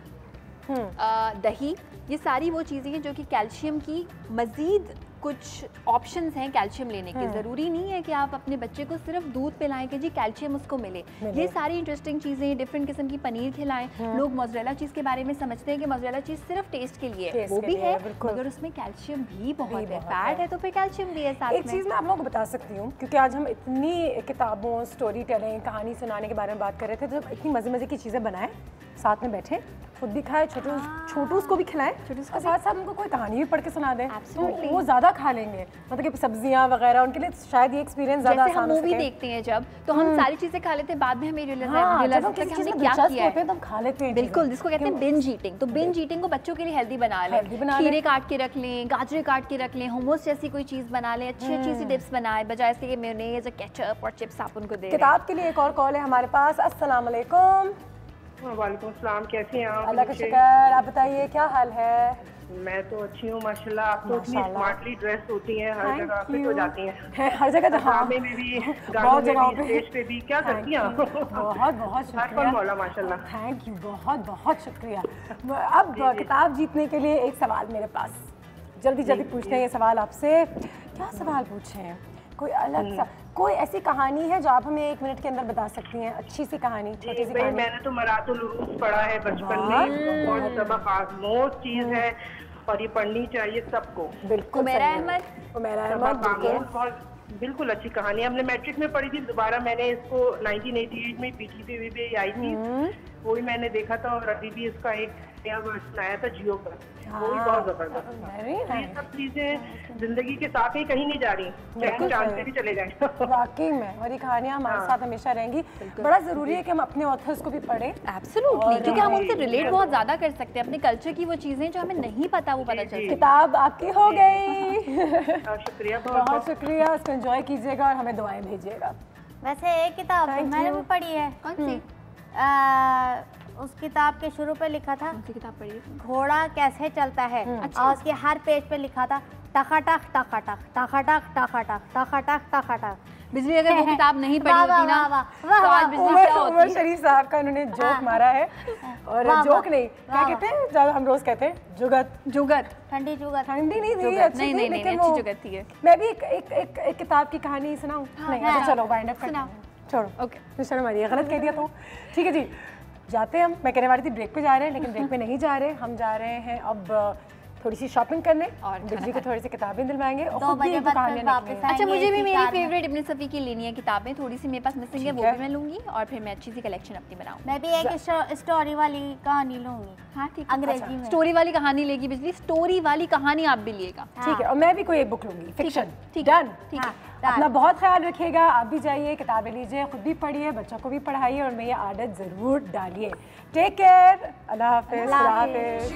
दही, ये सारी वो चीज़ें हैं जो कि कैल्शियम की मज़ीद कुछ ऑप्शंस हैं कैल्शियम लेने के। ज़रूरी नहीं है कि आप अपने बच्चे को सिर्फ दूध पिलाएं कि जी कैल्शियम उसको मिले। ये सारी इंटरेस्टिंग चीज़ें, डिफरेंट किस्म की पनीर खिलाएं। लोग मोज़रेला चीज़ के बारे में समझते हैं कि मोज़रेला चीज़ सिर्फ टेस्ट के लिए, वो भी है मगर उसमें कैल्शियम भी बहुत है। फैट है तो फिर कैल्शियम भी है साथ में। एक चीज़ मैं आप लोगों को बता सकती हूँ, क्योंकि आज हम इतनी किताबों, स्टोरी टेलिंग, कहानी सुनाने के बारे में बात कर रहे थे, तो इतनी मज़े मज़े की चीज़ें बनाएं, साथ में बैठे, खुद भी खाए, छोटू को भी खिलाएं, और साथ साथ उनको कोई कहानी भी पढ़ के सुना दें, तो वो ज़्यादा खा लेंगे। मतलब कि सब्जियां वगैरह उनके लिए शायद ये एक्सपीरियंस ज़्यादा आसान हो सके। मूवी देखते हैं जब, तो हम सारी चीज़ें खा लेते हैं, बाद में हमें रियलाइज होता है कि हमने क्या किया है, तो हम खा लेते हैं। बिल्कुल, जिसको कहते हैं बिंज ईटिंग। तो बिंज ईटिंग को बच्चों के लिए हेल्दी बना लें, खीरे काट के रख लें, गाजरे काट के रख लें, hummus जैसी कोई चीज़ बना लें, अच्छी अच्छी सी डिप्स बनाएं, बजाय इसके कि मेयोनेज़ और केचप और चिप्स आप उनको दें। किताब के लिए एक और कॉल है हमारे पास। अस्सलाम वालेकुम। वालेकुम सलाम, कैसी हैं आप? अल्लाह का शुक्र, आप बताइए क्या हाल है? मैं तो अच्छी हूँ माशाल्लाह। आप तो इतनी स्मार्टली ड्रेस होती हैं, हर जगह फिट हो जाती हैं, हर जगह, ड्रामे में भी, गानों में भी, स्टेज पे भी। क्या करती हैं आप? बहुत बहुत शुक्रिया माशाल्लाह। थैंक यू, बहुत बहुत शुक्रिया। अब किताब जीतने के लिए एक सवाल मेरे पास, जल्दी जल्दी पूछते हैं ये सवाल आपसे। क्या सवाल पूछे हैं? कोई अलग सा, कोई ऐसी कहानी है जो आप हमें 1 मिनट के अंदर बता सकती हैं? अच्छी सी कहानी, छोटी सी कहानी। मैंने तो मरातुल उरूस पढ़ा है बचपन में, बहुत सबक आमोज चीज है और ये पढ़नी चाहिए सबको। बिल्कुल। उमैरा अहमद, बिल्कुल अच्छी कहानी। हमने मैट्रिक में पढ़ी थी, दोबारा मैंने इसको 1988 में PTV पे आई थी, वही मैंने देखा था। और अभी भी इसका एक नया वर्जन आया था जियो पर, वो भी बहुत जबरदस्त। ये सब चीजें जिंदगी के साथ ही कहीं नहीं जा रही, चांद पे भी चले जाए। वाकई में, और ये कहानियां हमारे साथ हमेशा रहेंगी। बड़ा जरूरी है कि हम अपने ऑथर्स को भी पढ़ें। एब्सोल्युटली, क्योंकि हम उनसे रिलेट बहुत ज्यादा कर सकते हैं। अपने कल्चर की वो चीजें जो हमें नहीं पता वो पता चलती है। किताब आपकी हो गई। शुक्रिया, बहुत शुक्रिया। इसको एंजॉय कीजिएगा और हमें दुआएं भेजिएगा। वैसे एक किताब मैंने भी पढ़ी है। कौन सी? उस किताब के शुरू पे लिखा था, किताब पढ़ी, घोड़ा कैसे चलता है। और उसके हर पेज पे लिखा था टकाटक टकाटक टकाटक टकाटक टकाटक टकाटक। बिजली अगर वो किताब नहीं पढ़ी होती ना तो आज बिजली क्या होती। उमर शरीफ साहब का उन्होंने जोक मारा है, और जोक नहीं, क्या कहते हैं, हम रोज कहते हैं जुगत। जुगत, ठंडी जुगत। ठंडी नहीं थी, अच्छी थी, लेकिन अच्छी जुगत थी। मैं भी एक किताब की कहानी सुनाऊं? नहीं, चलो वाइंड अप करते हैं, छोड़ो। ओके, शर्म आ रही है, गलत कह दिया तो। ठीक है जी, जाते हैं हम। मैं कहने वाली थी ब्रेक पे जा रहे हैं, लेकिन ब्रेक पे नहीं जा रहे। हम जा रहे हैं अब थोड़ी सी शॉपिंग करने और बिजली को थोड़ी सी किताबें दिलवाएंगे और 2 बजे वापस। अच्छा, मुझे भी मेरी फेवरेट इब्न सफ़ी की लेनी है किताबें, थोड़ी सी मेरे पास मिसिंग है, वो भी मैं लूंगी और फिर मैं अच्छी सी कलेक्शन अपनी बनाऊंगी। मैं भी एक स्टोरी वाली कहानी लूंगी। हाँ ठीक, अंग्रेजी में स्टोरी वाली कहानी लेगी बिजली, स्टोरी वाली कहानी आप भी लिएगा। ठीक है, और मैं भी कोई एक बुक लूंगी फिक्शन। ठीक डन। ठीक है, अपना बहुत ख्याल रखिएगा, आप भी जाइए किताबें लीजिए, खुद भी पढ़िए, बच्चों को भी पढ़ाइए और मैं ये आदत ज़रूर डालिए। टेक केयर, अल्लाह हाफिज़।